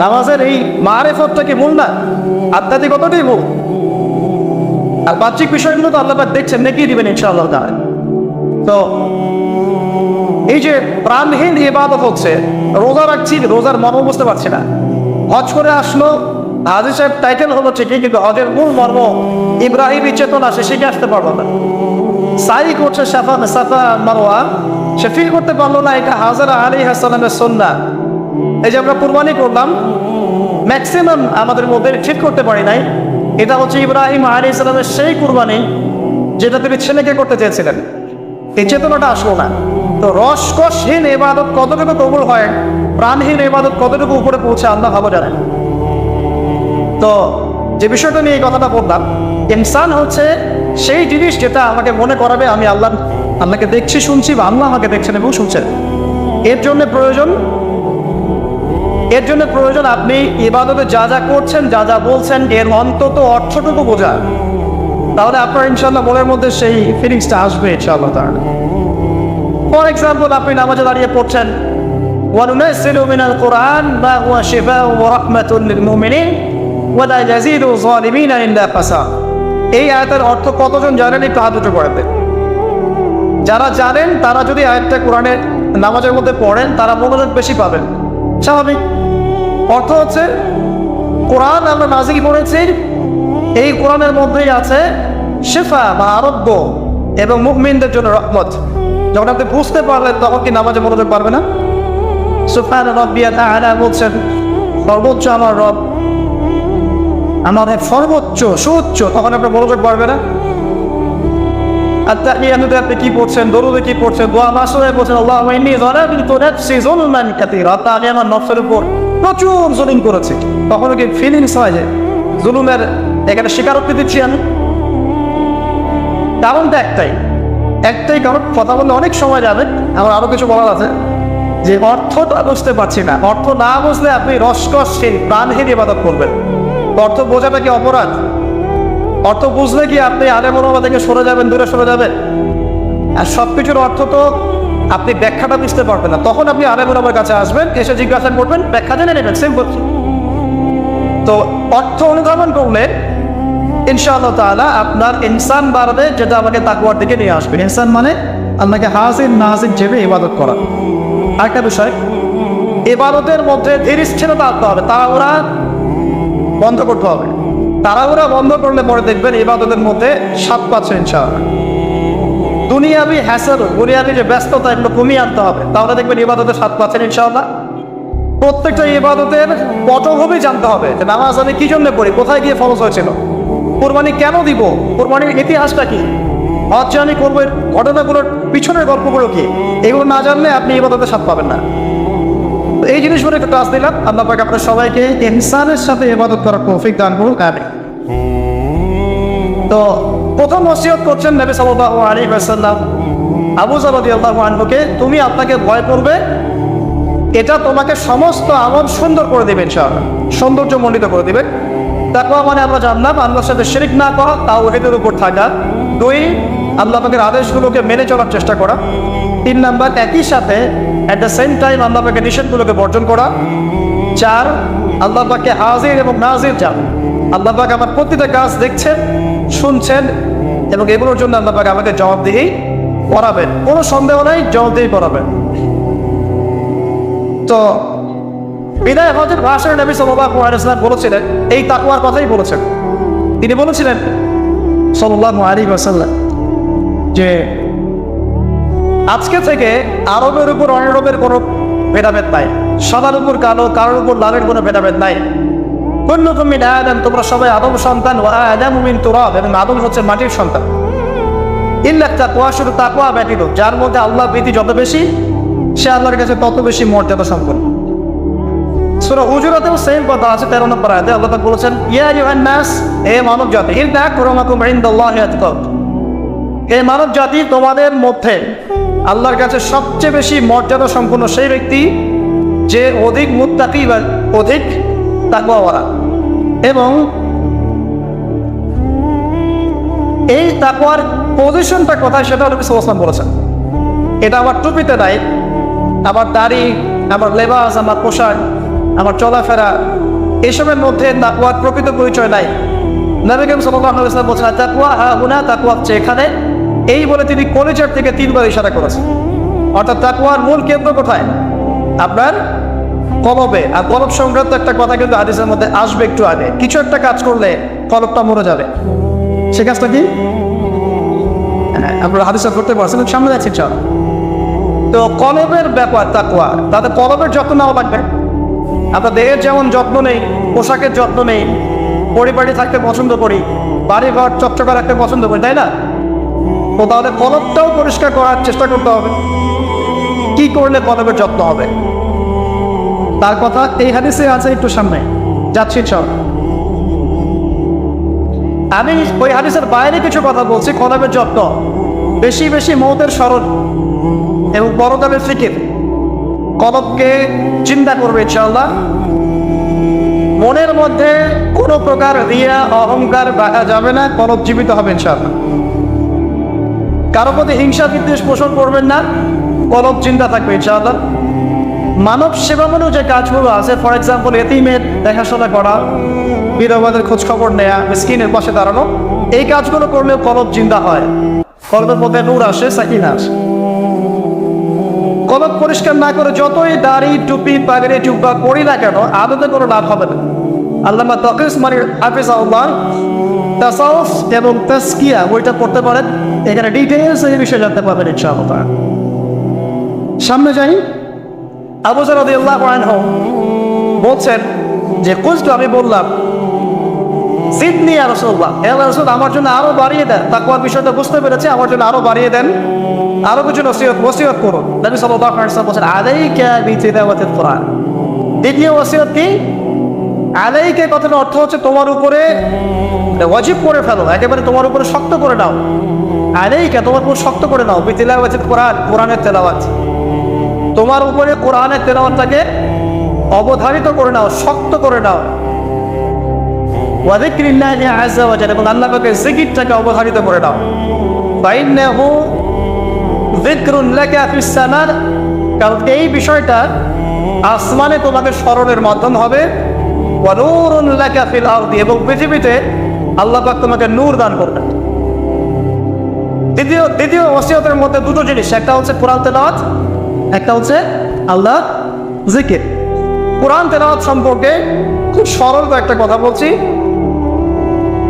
নামাজের এই মারেফতটা কি মূল না? আধ্যাত্মিকতাটাই মূল। আর বাহ্যিক বিষয়গুলো তো আল্লাহ পাক দেখছেন, নেকি দিবেন ইনশাআল্লাহ তাআলা। তো এই যে প্রাণহীন ইবাদত হচ্ছে, রোজা রাখছি, রোজার মর্ম বুঝতে পারছি না। হজ করে আসলো, হাজী সাহেব টাইটেল হলো ঠিকই, কিন্তু হজের মূল মর্ম ইব্রাহিমী চেতনা সে শিখে আসতে পারলো না। সাই করছে সাফা মারওয়া, সে ফিল করতে পারলো না এটা হাজরা আলাইহিস সালামের সুন্নাহ। এই যে আমরা কুরবানি করলাম, ম্যাক্সিমাম আমাদের মধ্যে ঠিক করতে পারি নাই এটা হচ্ছে ইব্রাহিম আলাইহিস সালামের সেই কুরবানি যেটা তিনি ছেলেকে করতে চেয়েছিলেন। এই চেতনাটা আসলো না। তো তো রসকসহীন ইবাদত কতটুকু কবুল হয়, প্রাণহীন ইবাদত কতটুকু উপরে পৌঁছে আল্লাহ ভালো জানেন। তো যে বিষয়টা নিয়ে এই কথাটা বললাম, ইনসান হচ্ছে সেই জিনিস যেটা আমাকে মনে করাবে আমি আল্লাহকে দেখছি শুনছি, বা আল্লাহ আমাকে দেখছেন এবং শুনছেন। এর জন্য প্রয়োজন আপনি ইবাদতে যা যা করছেন, যা যা বলছেন, এর অন্তত অর্থটুকু বোঝা। তাহলে আপনার ইনশাআল্লাহ মনের মধ্যে সেই ফিলিংসটা আসবে ইনশাআল্লাহ তাআলা। ফর এক্সাম্পল, আপনি নামাজে দাঁড়িয়ে পড়ছেন ওয়ানুনাজ্জিলু মিনাল কুরআন মা হুয়া শিফাউন ওয়া রাহমাতুল লিল মুমিনিন ওয়া লা ইয়াজিদু যালিমিনা ইল্লা ফাসাদ। এই আয়াতের অর্থ কতজন জানেন? একটু হাত উঁচু করে দেন। যারা জানেন তারা যদি আয়াতটা কোরআনের নামাজের মধ্যে পড়েন, তারা মনোযোগ বেশি পাবেন, স্বাভাবিক। অর্থ হচ্ছে কোরআন আমরা নাজিল করেছি, এই কোরআনের মধ্যেই আছে শিফা বা আরোগ্য এবং মুমিনদের জন্য রহমত। যখন আপনি বুঝতে পারলেন তখন কি নামাজে মনোযোগ পারবে না? সুবহান রাব্বিয়াল আ'লা বলছেন, সর্বোচ্চ আমার রব, আমার সর্বোচ্চ সুউচ্চ, তখন আপনার মনোযোগ পারবে না? আত্তাহিয়াতুতে আপনি কি পড়ছেন, দরুদে কি পড়ছেন, দোয়া মাসুরে পড়ছেন আল্লাহুম্মা ইন্নী যালামতু নাফসি যুলমান কাসীরা, আমি আমার নফসের উপর প্রচুর জুলুম করেছি। তখন কি ফিলিংস হয় যে জুলুমের এখানে স্বীকারোক্তি দিচ্ছি আমি? কারণটা একটাই কারণ। কথা বললে অনেক সময় যাবে, আমার আরো কিছু বলার আছে, যে অর্থটা বুঝতে পারছি না। অর্থ না বুঝলে আপনি রসকসহীন প্রাণহীন ইবাদত করবেন। অর্থ বোঝাটা কি অপরাধ? অর্থ বুঝলে কি আপনি আলেম ওলামা থেকে সরে যাবেন, দূরে সরে যাবেন? আর সবকিছুর অর্থ তো আপনি ব্যাখ্যাটা বুঝতে পারবেন না। তখন আপনি আলেম ওলামার কাছে আসবেন, এসে জিজ্ঞাসা করবেন, ব্যাখ্যা জেনে নেবেন, সিম্পল। তো অর্থ অনুধাবন করলে ইনশাআল্লাহ তাআলা আপনার ইনসান বাড়বে, যেটা আমাকে তাকওয়ার দিকে নিয়ে আসবে। ইনসান মানে আপনাকে হাজির নাজির ভেবে ইবাদত করা। আরেকটা বিষয়, ইবাদতের মধ্যে ধীরস্থিরতা আনতে হবে, তাড়াহুড়া বন্ধ করতে হবে। তাড়াহুড়া বন্ধ করলে পরে দেখবেন ইবাদতের মধ্যে স্বাদ পাচ্ছে ইনশাআল্লাহ। দুনিয়াবি হ্যাসেল, দুনিয়াবি যে ব্যস্ততা, এগুলো কমিয়ে আনতে হবে, তাহলে দেখবেন ইবাদতের স্বাদ পাচ্ছেন ইনশাআল্লাহ। প্রত্যেকটা ইবাদতের পটভূমি জানতে হবে, যে নামাজ আমি কি জন্য পড়ি, কোথায় গিয়ে ফরজ হয়েছিল, কুরবানি কেন দিব, কুরবানির ইতিহাসটা কি, হজ যে আমি করবো ঘটনাগুলোর পিছনের গল্পগুলো কি, এগুলো না জানলে আপনি ইবাদতের স্বাদ পাবেন না। এই জিনিসগুলো একটু টাচ দিলাম। আল্লাহ পাক আপনার সবাইকে ইনসানের সাথে ইবাদত করার তৌফিক দান করুন, আমিন। তো প্রথম ওসিয়ত করছেন নবী সাল্লাল্লাহু আলাইহি ওয়াসাল্লাম আবু যর রাদিয়াল্লাহু আনহুকে, তুমি আপনাকে ভয় করবে, এটা তোমাকে সমস্ত আমল সুন্দর করে দেবে ইনশাআল্লাহ, সৌন্দর্যমণ্ডিত করে দেবে। তাকওয়া মানে আমরা জানলাম আল্লাহর সাথে শিরক না করা, তাওহীদের উপর থাকা। 2, আল্লাহ পাকের আদেশগুলোকে মেনে চলার চেষ্টা করা। 3 নাম্বার, একই সাথে অ্যাট দ্য সেম টাইম আল্লাহ পাকের নিষেধগুলোকে বর্জন করা। 4, আল্লাহ পাককে হাজির এবং নাজির জানা। আল্লাহ পাক আমার প্রতিটা কাজ দেখছেন, শুনছেন, এবং এগুলোর জন্য আল্লাহ পাক আমাকে জবাবদিহি করাবেন, কোনো সন্দেহ নাই, জবাবদিহি করাবেন। তো বিদায় হজের ভাষণে নবী সাল্লাল্লাহু আলাইহি ওয়াসাল্লাম বলেছিলেন, এই তাকওয়ার কথাই বলেছেন। তিনি বলেছিলেন সাল্লাল্লাহু আলাইহি ওয়াসাল্লাম যে আজকে থেকে আরবের উপর অনারবের কোনো ভেদাভেদ নাই, সাদার উপর কালো, কারোর উপর লালের কোনো ভেদাভেদ নাই। কুল্লুকুম মিন আদম, তোমরা সবাই আদম সন্তান, ওয়া আদামু মিন তুরাব, এবং আদম হচ্ছে মাটির সন্তান। ইল্লা তাকওয়া, শুধু তাকওয়া ব্যতীত, যার মধ্যে আল্লাহ ভীতি যত বেশি, সে আল্লাহর কাছে তত বেশি মর্যাদা সম্পন্ন। সূরা হুজুরাতেও সেম কথা আছে, 13 নম্বর আয়াতে আল্লাহ তাআলা বলেছেন, ইয়া আইয়ুহান নাস, হে মানব জাতি, ইন্না আকরামাকুম ইনদাল্লাহি আতকাকুম, হে মানব জাতি, তোমাদের মধ্যে আল্লাহর কাছে সবচেয়ে বেশি মর্যাদা সম্পন্ন সেই ব্যক্তি যে অধিক মুত্তাকি বা অধিক তাকওয়াওয়ালা। এবং এই তাকওয়ার পজিশনটা কোথায় সেটা নবী সাল্লাল্লাহু আলাইহি ওয়াসাল্লাম বলেছেন। এটা আমার টুপিতে নাই, আমার দাড়ি, আমার লেবাস, আমার পোশাক, আমার চলাফেরা, এসবের মধ্যে তাকওয়ার প্রকৃত পরিচয় নাই। নবী করিম সাল্লাল্লাহু আলাইহি ওয়াসাল্লাম বলেছেন, তাকওয়া হাহুনা, তাকওয়া হচ্ছে এখানে, এই বলে তিনি কলিজার থেকে 3 বার ইশারা করেছেন। অর্থাৎ তাকওয়ার মূল কেন্দ্র কোথায়? আপনার কলবে। আর কলব সংক্রান্ত একটা কথা কিন্তু হাদিসের মধ্যে আসবে একটু আগে। কিছু একটা কাজ করলে কলবটা মরে যাবে, সে কাজটা কি? আপনারা হাদিসটা করতে পারছেন, সামনে যাচ্ছি চল। তো কলবের ব্যাপার তাকওয়া, তাদের কলবের যত্ন নেওয়া লাগবে। আপনার দেহের যেমন যত্ন নেই, পোশাকের যত্ন নেই, পরিবারে থাকতে পছন্দ করি, বাড়ি ঘর চকচকা রাখতে পছন্দ করি, তাই না? তো তাহলে কলবটাও পরিষ্কার করার চেষ্টা করতে হবে। কি করলে কলবের যত্ন হবে তার কথা এই হাদিসে আছে, একটু সামনে যাচ্ছি চল। আমি ওই হাদিসের বাইরে কিছু কথা বলছি। কলবের যত্ন, বেশি বেশি মৌতের স্মরণ এবং পরকালের ফিকির কলবকে চিন্তা করবে ইনশাআল্লাহ। মনের মধ্যে কোনো প্রকার রিয়া অহংকার রাখা যাবে না, কলব জীবিত হবে ইনশাআল্লাহ। কারো প্রতি হিংসা বিদ্বেষ পোষণ করবেন না, কলব চিন্তা থাকবে ইনশাআল্লাহ। মানব সেবামূলক যে কাজগুলো আছে, ফর এক্সাম্পল এতিমের দেখাশোনা করা, বিধবাদের খোঁজ খবর নেয়া, মিসকিনের পাশে দাঁড়ানো, এই কাজগুলো করলেও কলব জিন্দা হয়, কলবের মধ্যে নূর আসে, সাকিনা আসে। কলব পরিষ্কার না করে যতই দাড়ি টুপি পাগড়ি টুপা করি না কেন, আদতে কোনো লাভ হবে না। আল্লামা তাকিস মানে হাফিজাহুল্লাহ তাসাউফ এবং তাসকিয়া বইটা পড়তে পারেন, এখানে ডিটেইলস এই বিষয়ে জানতে পারবেন ইনশাআল্লাহ। সামনে যাই। আবু যর রাদিয়াল্লাহু আনহু বলছেন যে কুলতু, আমি বললাম, জিদনি ইয়া রাসূলুল্লাহ, হে রাসূল আমার জন্য আরো বাড়িয়ে দেন। তাকওয়ার বিষয়টা বুঝতে পেরেছে, আমার জন্য আরো বাড়িয়ে দেন, আরো কিছু ওসিয়ত করুন। নবী সাল্লাল্লাহু আলাইহি ওয়াসাল্লাম বলেন আলাইকা বিতিলাওয়াতিল কোরআন। দ্বিতীয় ওসিয়ত কি? আলাইকা কথার অর্থ হচ্ছে তোমার উপরে ওয়াজিব করে ফেলো, একেবারে তোমার উপরে শক্ত করে নাও। আলাইকা তোমার উপর শক্ত করে নাও, বিতিলাওয়াতিল কোরআন, কোরআনের তেলাওয়াত। তোমার উপরে কোরআনের তেলাওয়াতটাকে অবধারিত করে নাও, শক্ত করে নাও। ওয়া যিকরিল্লাহি আযজা ওয়া জাল্লা, এবং আল্লাহ পাকের জিকিরটাকে অবধারিত করে নাও। ফাইন্নাহু যিকরুন লাকা ফিস সামার, কারণ এই বিষয়টা আসমানে তোমাকে স্মরণের মাধ্যম হবে। ওয়া নূরুন লাকা ফিল আরদি, এবং পৃথিবীতে আল্লাহ পাক তোমাকে নূর দান করবেন। দ্বিতীয় ওসিয়তের মধ্যে দুটো জিনিস, একটা হচ্ছে কোরআন তেলাওয়াত, একটা হচ্ছে আল্লাহ জিকির। কোরআন তেলাওয়াত সম্পর্কে খুব সরল একটা কথা বলছি।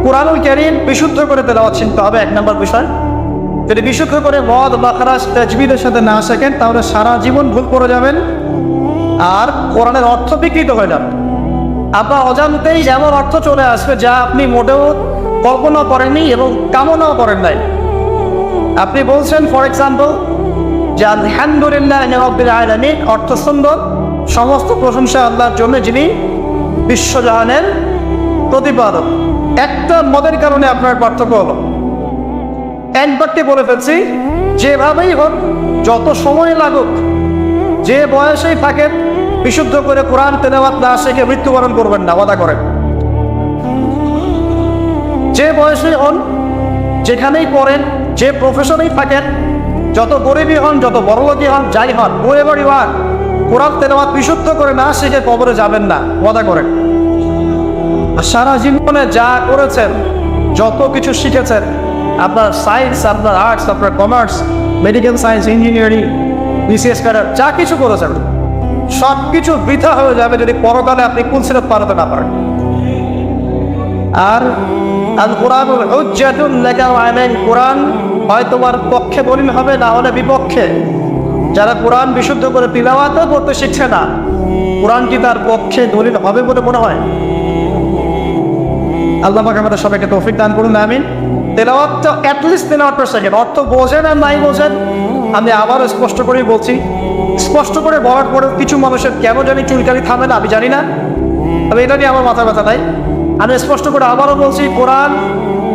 কোরআনুল কারীম বিশুদ্ধ করে তেলাওয়াত শিখতে হবে, এক নম্বর বিষয়। যদি বিশুদ্ধ করে মদ বাখরাস তাজবিদের সাথে না শেখেন, তাহলে সারা জীবন ভুল করে যাবেন আর কোরআনের অর্থ বিকৃত হয়ে যাবে। আপনার অজান্তেই এমন অর্থ চলে আসবে যা আপনি মোটেও কল্পনা করেননি এবং কামনাও করেন নাই। আপনি বলছেন ফর এক্সাম্পল যে আলহামদুলিল্লাহ রাব্বিল আলামিন, অর্থ সুন্দর, সমস্ত প্রশংসা আল্লাহর জন্য যিনি বিশ্বজাহানের প্রতিপালক। একটা মদের কারণে আপনার পার্থক্য হলো, একবারটি বলে ফেলছি, যেভাবেই হোক, যত সময় লাগুক, যে বয়সেই থাকেন, বিশুদ্ধ করে কোরআন তেলাওয়াত না শিখে মৃত্যুবরণ করবেন না, ওয়াদা করেন। যে বয়সেই হন, যেখানেই পড়েন, যে প্রফেশনেই থাকেন, যত গরিবই হন, যত বড়লোকই হন, যাই হন, হোয়েভার ইউ আর, কোরআন তেলাওয়াত বিশুদ্ধ করে না শিখে কবরে যাবেন না, ওয়াদা করেন। আর সারা জীবনে যা করেছেন, যত কিছু শিখেছেন, আপনার সায়েন্স, আপনার আর্টস, আপনার commerce, medical science, engineering, BCS cadre, যা কিছু করেছেন, সব কিছু বৃথা হয়ে যাবে যদি পরকালে আপনি কুলসিরাত পার হতে না পারেন। আর আল কোরআনুল হুজ্জাতুন লাকা ওয়া আলাইক, কোরআন হয় তোমার পক্ষে দলিল হবে, না হলে বিপক্ষে। যারা কোরআন বিশুদ্ধ করে তিলাওয়াতও করতে শিখছে না, কোরআন কি তার পক্ষে দলিল হবে বলে মনে হয়? আল্লাহ পাক আমাদের সবাইকে তৌফিক দান করুন, আমিন। তেলাওয়াতটা অ্যাটলিস্ট তেলাওয়াতটা শেখেন, অর্থ বোঝেন আর নাই বোঝেন, আমি আবারও স্পষ্ট করেই বলছি, স্পষ্ট করে বলার পরে কিছু মানুষের কেন জানি চুলকানি থামে না, আমি জানি না, তবে এটা নিয়ে আমার মাথা ব্যথা নাই। আমি স্পষ্ট করে আবারও বলছি, কোরআন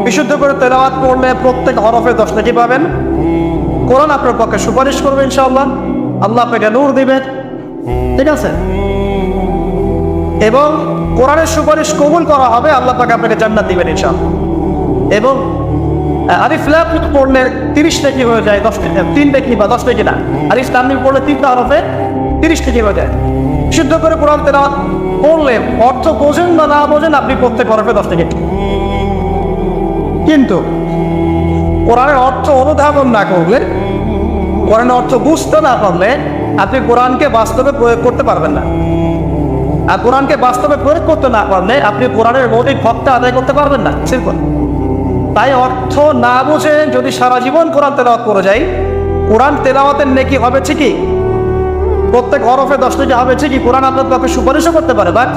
বিশুদ্ধ করে তেলাওয়াত করলে প্রত্যেক হরফে 10 নেকি পাবেন। কোরআন আপনার পক্ষে সুপারিশ করবে ইনশাআল্লাহ, আল্লাহ আপনাকে নূর দিবেন, ঠিক আছে? এবং কোরআনের সুপারিশ কবুল করা হবে, আল্লাহ পাক আপনাকে জান্নাত দিবেন ইনশাআল্লাহ। এবং আলিফ লাম মিম পড়লে 30 নেকি হয়ে যায়, 3 নেকি বা 10 নেকি না, আলিফ লাম মিম পড়লে 3টা হরফে 30 নেকি হয়ে যায়। শুদ্ধ করে কোরআন তেলাওয়াত পড়লে, অর্থ বোঝেন বা না বোঝেন, আপনি প্রত্যেক হরফে 10 নেকি। কিন্তু কোরআনের অর্থ অনুধাবন না করলে, কোরআনের অর্থ বুঝতে না পারলে, আপনি কোরআনকে বাস্তবে প্রয়োগ করতে পারবেন না। আর কোরআনকে বাস্তবে প্রয়োগ করতে না পারলে আপনি কোরআনের মৌলিক হকটা আদায় করতে পারবেন না, সিম্পল। তাই অর্থ না বুঝে যদি সারা জীবন কোরআন তেলাওয়াত করে যাই, কোরআন তেলাওয়াতের নেকি হবে ঠিকই, প্রত্যেক হরফে 10 নেকি হবে ঠিকই, কোরআন আপনার পক্ষে সুপারিশও করতে পারে, বাট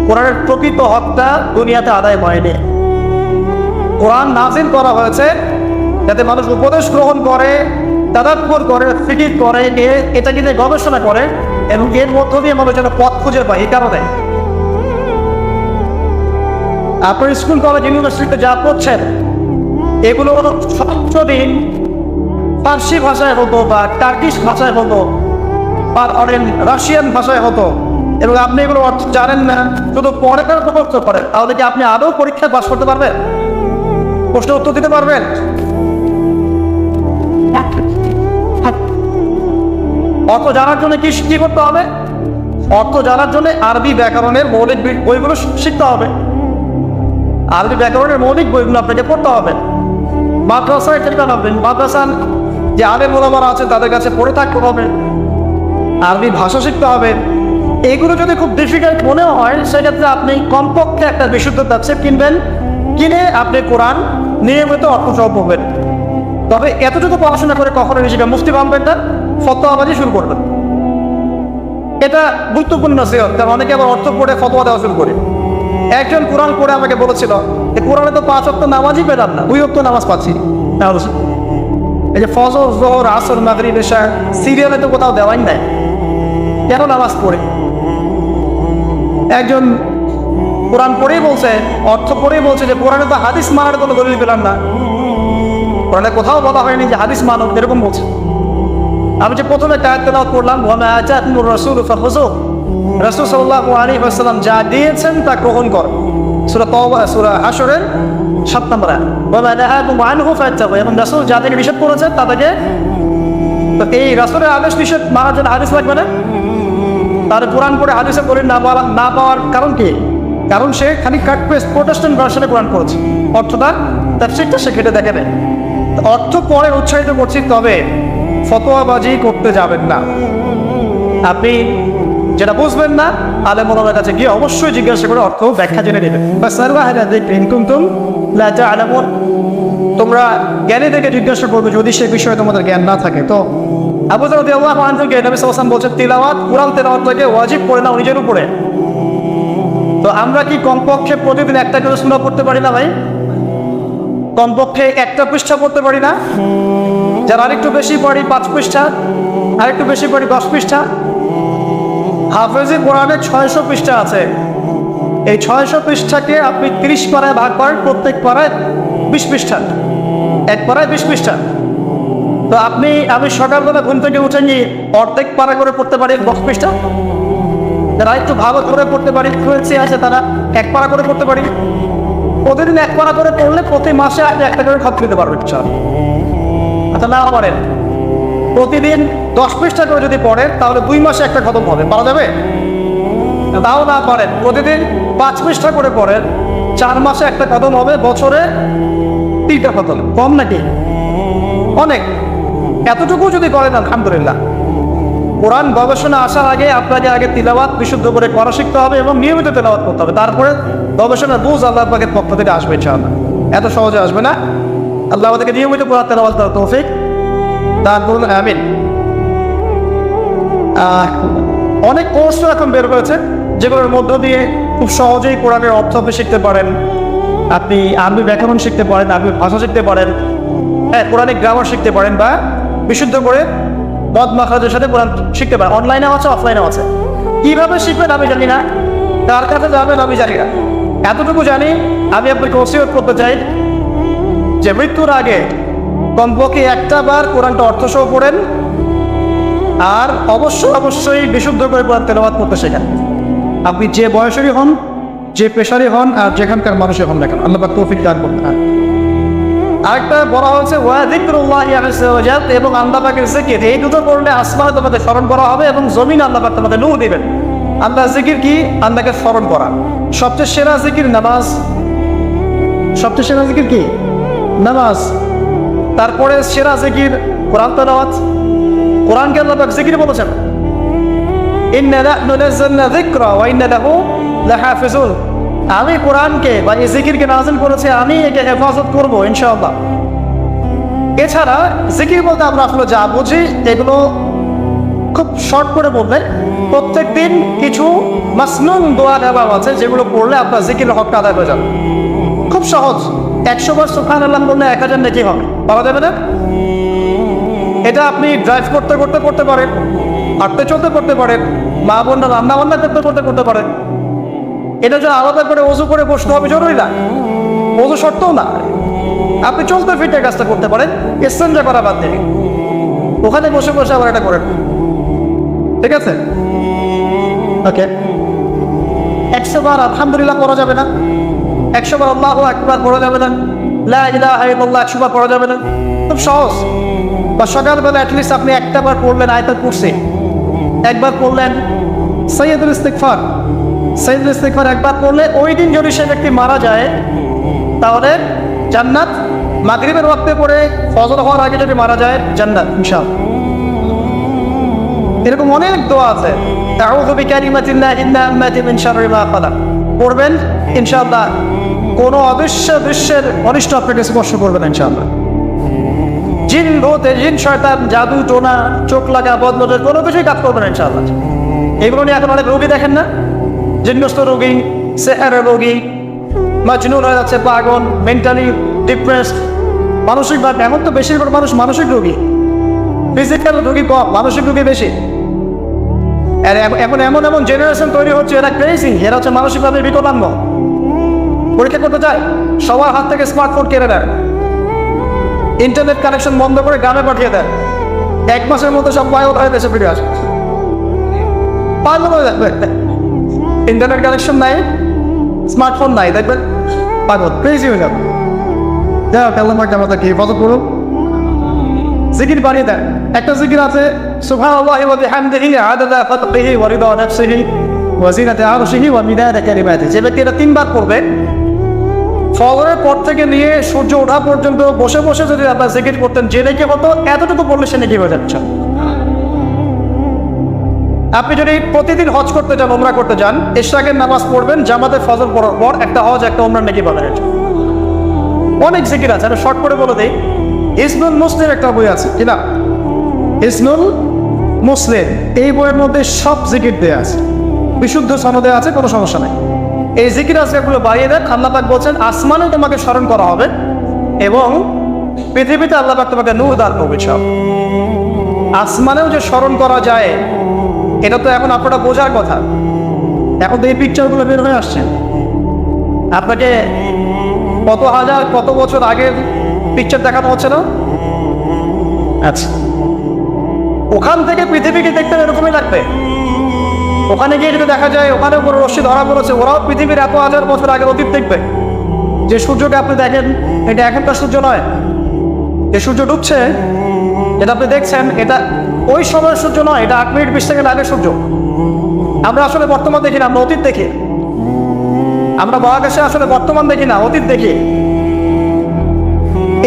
কোরআনের প্রকৃত হকটা দুনিয়াতে আদায় হয়নি। কোরআন নাযিল করা হয়েছে যাতে মানুষ উপদেশ গ্রহণ করে, তাদাব্বুর করে, ফিকির করে, এটা নিয়ে গবেষণা করে এবং এর মধ্য দিয়ে মানুষ যেন পথ খুঁজে পায়। এই কারণে আপনার স্কুল কলেজ ইউনিভার্সিটিতে যা পড়ছেন এগুলো সবদিন ফার্সি ভাষায় হতো বা টার্কিশ ভাষায় হতো বা রাশিয়ান ভাষায় হতো এবং আপনি এগুলো অর্থ জানেন না, শুধু পড়ে প্রশ্ন করেন, তাহলে কি আপনি আদৌ পরীক্ষায় পাস করতে পারবেন? প্রশ্ন উত্তর দিতে পারবেন? অর্থ জানার জন্য কি করতে হবে? অর্থ জানার জন্য আরবি ব্যাকরণের মৌলিক বইগুলো শিখতে হবে। আরবি ব্যাকরণের মৌলিক বইগুলো আপনাকে পড়তে হবে। মাদ্রাসায় চেষ্টা করবেন, মাদ্রাসার যে আলেম ওলামারা আছে তাদের কাছে পড়ে থাকতে হবে। আরবি ভাষা শিখতে হবে। এগুলো যদি খুব ডিফিকাল্ট মনে হয় সেক্ষেত্রে আপনি কমপক্ষে একটা বিশুদ্ধ তাফসীর কিনবেন, কিনে আপনি কোরআন নিয়মিত অর্থ সহ পড়বেন। তবে এতটুকু পড়াশোনা করে কখনো নিজেকে মুফতি ভাববেন না, ফতোয়াবাজি শুরু করবেন। এটা গুরুত্বপূর্ণ নসিহত, কারণ অনেকে আবার অর্থ পড়ে ফতোয়া দেওয়া শুরু করে। একজন কোরআন পড়ে আমাকে বলেছিল যে কোরআনে তো 5 ওয়াক্ত নামাজই পেলাম না, 2 ওয়াক্ত নামাজ পাচ্ছি। এই যে ফজর, যোহর, আসর, মাগরিব, এশা সিরিয়ালে তো কোথাও দেওয়াই নাই, কেন নামাজ পড়ে? একজন কোরআন পড়েই বলছে, অর্থ পড়েই বলছে যে কোরআনে তো হাদিস মানার কোনো দলিল পেলাম না, কোরআনে কোথাও বলা হয়নি যে হাদিস মানো, এরকম বলছে। আমি যে প্রথমে আয়াত তেলাওয়াত করলাম, ওয়ামা আতাকুমুর রাসূলু ফাখুযুহু, রাসূল সাল্লাল্লাহু আলাইহি ওয়াসাল্লাম যা দিয়েছেন তা গ্রহণ কর। সূরা তাওবা, সূরা হাশরের 7 নম্বর আয়াত। ওয়ামা নাহাকুম আনহু ফাত্তাকু, এবং রাসূল যাদেরকে নিষেধ করেছেন তাদেরকে, তো এই রাসূলের আদেশ নিষেধ মানার জন্য হাদিস লাগবে না? তার কোরআন পড়ে হাদিসে পড়ে না পাওয়ার কারণ কি? কারণ সে খালি কাট পেস্ট প্রোটেস্ট্যান্ট ভার্সনে কোরআন পড়েছে, অর্থটা তাফসীরটা সে কেটে দেখে নেয়। অর্থ পড়ে উৎসাহিত করছি, তবে ফতোয়াবাজি করতে যাবেন না। আপনি যেটা বুঝবেন না আলেম ওলামার কাছে গিয়ে অবশ্যই জিজ্ঞাসা করে অর্থ ব্যাখ্যা জেনে নেবেন। তোমরা জ্ঞানী থেকে জিজ্ঞাসা করবে যদি সে বিষয়ে তোমাদের জ্ঞান না থাকে। তো আবু যর রাদিয়াল্লাহু আনহুকে নবী সাল্লাল্লাহু আলাইহি ওয়াসাল্লাম বলছেন তিলাওয়াত, কোরআন তেলাওয়াতকে ওয়াজিব করে নাও নিজের উপরে। তো আমরা কি কমপক্ষে প্রতিদিন একটা করে সূরা পড়তে পারি না ভাই? কমপক্ষে একটা পৃষ্ঠা পড়তে পারি না? যারা আরেকটু বেশি পড়ি 5 পৃষ্ঠা, আরেকটু বেশি পড়ি 10 পৃষ্ঠা। হাফেজি কোরআনে 600 পৃষ্ঠা আছে। এই 600 পৃষ্ঠাকে আপনি 30 পারায় ভাগ করেন, প্রত্যেক পারায় 20 পৃষ্ঠা, এক পারায় 20 পৃষ্ঠা। তো আমি সকালবেলা ঘুম থেকে উঠে নিয়ে অর্ধেক পারা করে পড়তে পারি 10 পৃষ্ঠা। যারা একটু ভালো করে পড়তে পারি, ফ্লুয়েন্সি আছে, তারা 1 পারা করে পড়তে পারি। প্রতিদিন 1 পারা করে পড়লে প্রতি মাসে আপনি একটা করে খতম দিতে পারবেন। আচ্ছা, না পারেন, প্রতিদিন 10 পৃষ্ঠা করে যদি পড়েন তাহলে 2 মাসে একটা খতম হবে, পারা যাবে? তাও না পারেন, প্রতিদিন 5 পৃষ্ঠা করে পড়েন, 4 মাসে একটা খতম হবে, বছরে 3টা খতম। কম নাকি? অনেক। এতটুকু যদি করেন আলহামদুলিল্লাহ। কোরআন গবেষণা আসার আগে আপনাকে আগে তিলাওয়াত বিশুদ্ধ করে করা শিখতে হবে এবং নিয়মিত তিলাওয়াত করতে হবে, তারপরে গবেষণার বুঝ আল্লাহ পাকের পক্ষ থেকে আসবে ইনশাআল্লাহ। এত সহজে আসবে না। আল্লাহ আমাদেরকে নিয়মিত কোরআন তেলাওয়াত করার তৌফিক দান করুন, আমিন। অনেক কোর্স এখন বের হয়েছে যেগুলোর মধ্য দিয়ে খুব সহজেই কোরআনের অর্থ আপনি শিখতে পারেন। আপনি আরবি ব্যাকরণ শিখতে পারেন, আরবি ভাষা শিখতে পারেন, হ্যাঁ, কোরআনিক গ্রামার শিখতে পারেন, বা বিশুদ্ধ করে মদ মাখরাজের সাথে কোরআন শিখতে পারেন। অনলাইনেও আছে, অফলাইনেও আছে। কিভাবে শিখবেন আমি জানি না, কার কাছে যাবেন আমি জানি না। এতটুকু জানি, আমি আপনাকে ওসিয়ত করতে চাই যে মৃত্যুর আগে কমপক্ষে একটা বার কোরআনটা অর্থসহ পড়েন, আর অবশ্যই বিশুদ্ধ করে কোরআন তেলাওয়াত করতে শেখেন। আপনি যে বয়সেরই হন, যে পেশারই হন, আর যেখানকার মানুষই হন না কেন, আল্লাহ পাক তৌফিক দান করুন। আরেকটা বলা হচ্ছে ওয়া যিকরুল্লাহি আযজা ওয়া জাল, এবং আল্লাহ পাকের জিকির। এই দুটো পড়লে আসমানে তোমাদের স্মরণ করা হবে এবং জমিন আল্লাহ পাক তোমাদের নূর দিবেন। আল্লাহ জিকির কি? আল্লাহকে স্মরণ করা। সবচেয়ে সেরা জিকির নামাজ। সবচেয়ে সেরা জিকির কি? নামাজ। তারপরে সেরা জিকির কোরআন তেলাওয়াত। কোরআনকে আল্লাহ পাক জিকির বলেছেন, ইন্না নাহনু নাযালনা যিকরা ওয়া ইন্না লাহু লাহাফিজুন। আমি কোরআনকে বা এই জিকিরকে নাযিল করেছি, আমি একে হেফাজত করবো ইনশাআল্লাহ। এছাড়া জিকির বলতে আমরা আসলে যা বুঝি এগুলো খুব শর্ট করে বললে, প্রত্যেক দিন কিছু মাসনুন দোয়া দেওয়া আছে যেগুলো পড়লে আপনার জিকিরের হকটা আদায় হয়ে যাবে। খুব সহজ। 100 বার সুবহানাল্লাহ বললে 1000 নেকি হবে, পাওয়া যাবে না? এটা আপনি ড্রাইভ করতে করতে করতে পারেন, হাঁটতে চলতে করতে পারেন, মা বোনরা রান্না বান্না করতে করতে করতে পারেন। এটা যে আলাদা করে ওযু করে বসতে হবে জরুরি না, ওযু শর্তও না। আপনি চলতে ফিরতে কাজটা করতে পারেন, ইসতিনজা করা বাদ দিয়ে ওখানে বসে বসে আবার এটা করেন, ঠিক আছে? ওকে, 100 বার আলহামদুলিল্লাহ পড়া যাবে না, 100 বার আল্লাহু আকবার পড়া যাবে না, লা ইলাহা ইল্লাল্লাহ 100 বার পড়া যাবে না, খুব সহজ। বা সকালবেলা অ্যাটলিস্ট আপনি একটা বার পড়লেন আয়াতুল কুরসি, একবার পড়লেন সাইয়্যিদুল ইস্তিগফার, সাইয়্যিদুল ইস্তিগফার একবার পড়লে ওই দিন যদি সে ব্যক্তি মারা যায় তাহলে জান্নাত। মাগরিবের ওয়াক্তে পড়ে ফজর হওয়ার আগে যদি মারা যায় জান্নাত ইনশাআল্লাহ। এরকম অনেক দোয়া আছে, আউযু বিকালিমাতিল্লাহি তাম্মাতি মিন শাররি মা খালাক পড়বেন ইনশাআল্লাহ। কোনো বিশ্বের অনিষ্ট আপনাকে স্পর্শ করবে না ইনশাআল্লাহ। জিন ভূত, জিন শয়তান, জাদু টোনা, চোখ লাগা, বদনজর কোনো কিছুই কাজ করবে না ইনশাআল্লাহ। এগুলো নিয়ে এখন অনেক রোগী দেখেন না, জিনগ্রস্ত রোগী, সেহের রোগী, মাজনুন হয়ে যাচ্ছে, পাগল, মেন্টালি ডিপ্রেসড, মানসিকভাবে। এখন তো বেশিরভাগ মানুষ মানসিক রোগী, ফিজিক্যাল রোগী কম, মানসিক রোগী বেশি। আর এখন এমন এমন জেনারেশন তৈরি হচ্ছে, এরা ক্রেজি, এরা হচ্ছে মানসিকভাবে বিকলাঙ্গ। পরীক্ষা করতে চায়, সবার হাত থেকে স্মার্টফোন কেড়ে দেয়, ইন্টারনেট কানেকশন বন্ধ করে গ্রামে পাঠিয়ে দেয়, 1 মাসের মধ্যে সব পাগল হয়ে দেশে ফিরে আসে। পাগল হয়ে যাবে, ইন্টারনেট কানেকশন নাই, স্মার্টফোন নাই, দেখবেন পাগল, ক্রেজি হয়ে যাবে। যাই হোক, আল্লাহ পাক আমাদেরকে হেফাজত করুন। জিকির বাড়িয়ে দেন। একটা জিকির আছে, সুবহানাল্লাহি ওয়া বিহামদিহি আদাদা খালকিহি ওয়া রিদা নাফসিহি ওয়া জিনাতা আরশিহি ওয়া মিদাদা কালিমাতিহি। যে ব্যক্তি এটা 3 বার পড়বে, ফজরের পর থেকে নিয়ে সূর্য ওঠা পর্যন্ত বসে বসে যদি আপনার জিকির করতেন, যে নাকি হতো এতটুকু পড়লে সে নাকি হয়ে যাচ্ছে। আপনি যদি প্রতিদিন হজ করতে যান, উমরা করতে যান, ইশরাকের নামাজ পড়বেন, জামাতে ফজর পড়ার পর একটা হজ একটা উমরার নাকি পাবেন। অনেক জিকির আছে, আমি শর্ট করে বলে দিই। ইসনুল মুসলিম একটা বই আছে, কি না? ইসনুল মুসলিম, এই বইয়ের মধ্যে সব জিকির দেয়া আছে, বিশুদ্ধ সনদে আছে, কোনো সমস্যা নেই। এই জিকির আজকালগুলো বাড়িয়ে দেন। আল্লাহ পাক বলছেন আসমানে তোমাকে স্মরণ করা হবে এবং পৃথিবীতে আল্লাহ পাক তোমাকে নূর দান করবে। সব আসমানেও যে স্মরণ করা যায়, এটা তো এখন আপনারা বোঝার কথা। এখন তো এই পিকচারগুলো বের হয়ে আসছে, আপনাকে কত হাজার কত বছর আগের পিকচার দেখানো হচ্ছে না? আচ্ছা, ওখান থেকে পৃথিবীকে দেখতে এরকমই লাগবে। ওখানে গিয়ে যদি দেখা যায় ওখানে কোনো রশ্মি ধরা পড়েছে, ওরাও পৃথিবীর এত হাজার বছর আগের অতীত দেখবে। যে সূর্যকে আপনি দেখেন, এটা এখনকার সূর্য নয়। যে সূর্য ডুবছে, যেটা আপনি দেখছেন, এটা ওই সময়ের সূর্য নয়, এটা 8 মিনিট 20 সেকেন্ড আগের সূর্য। আমরা আসলে বর্তমান দেখি না, আমরা অতীত দেখি। আমরা মহাকাশে আসলে বর্তমান দেখি না, অতীত দেখি।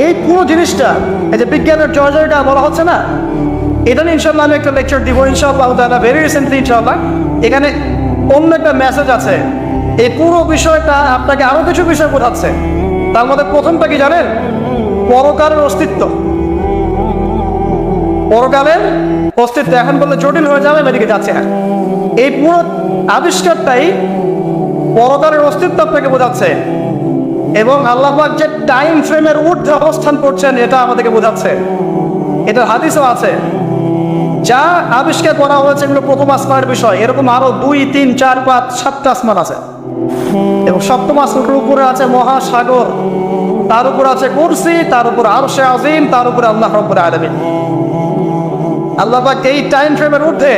এই পুরো জিনিসটা, এই যে বিজ্ঞানের জয়টা বলা হচ্ছে না, এটা নিয়ে ইনশাল্লাহ আমি একটা লেকচার দিব ইনশাআল্লাহ তাআলা, ভেরি রিসেন্টলি ইনশাআল্লাহ। এখানে অন্য একটা মেসেজ আছে। এই পুরো বিষয়টা আপনাকে আরো কিছু বিষয় বোঝাচ্ছে। তার মধ্যে প্রথমটা কি জানেন? পরকালের অস্তিত্ব। পরকালের অস্তিত্ব এখন বললে জটিল হয়ে যাবে, এদিকে যাচ্ছে না। এই পুরো আবিষ্কারটাই পরকালের অস্তিত্ব আপনাকে বোঝাচ্ছে এবং আল্লাহ পাক যে টাইম ফ্রেমের ঊর্ধ্বে অবস্থান করছেন এটা আমাদেরকে বোঝাচ্ছে। এটা হাদিসও আছে। যা আবিষ্কার করা হয়েছে এগুলো প্রথম আসমানের বিষয়। এরকম আরো 2, 3, 4, 5, 7টা আসমান আছে এবং সপ্তম আসমানের উপরে আছে মহাসাগর, তার উপর আছে কুরসি, তার উপর আরশে আজিম, তার উপরে আল্লাহ রাব্বুল আলামিন। আল্লাহ পাক এই টাইম ফ্রেমের ঊর্ধ্বে,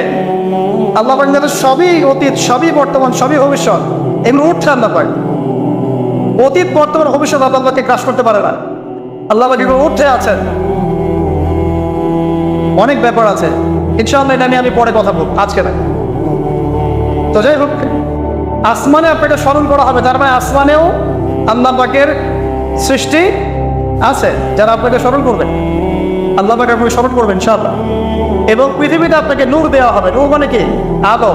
আল্লাহ পাক যাদের সবই অতীত, সবই বর্তমান, সবই ভবিষ্যৎ, এগুলো উঠছে আল্লাহ পাক। অতীত, বর্তমান, ভবিষ্যৎ আল্লাহ পাককে গ্রাস করতে পারে না। আল্লাহ পাক এগুলো উঠে আছেন। অনেক ব্যাপার আছে, ইনশাআল্লাহ এটা নিয়ে আমি পরে কথা বলবো, আজকে না। তো যাই হোক, আসমানে আপনাকে স্মরণ করা হবে, তার মানে আসমানেও আল্লাহ পাকের সৃষ্টি আছে যারা আপনাকে স্মরণ করবেন। আল্লাহ পাক আপনাকে স্মরণ করবেন ইনশাআল্লাহ। এবং পৃথিবীতে আপনাকে নূর দেওয়া হবে। নূর মানে কি? আলো।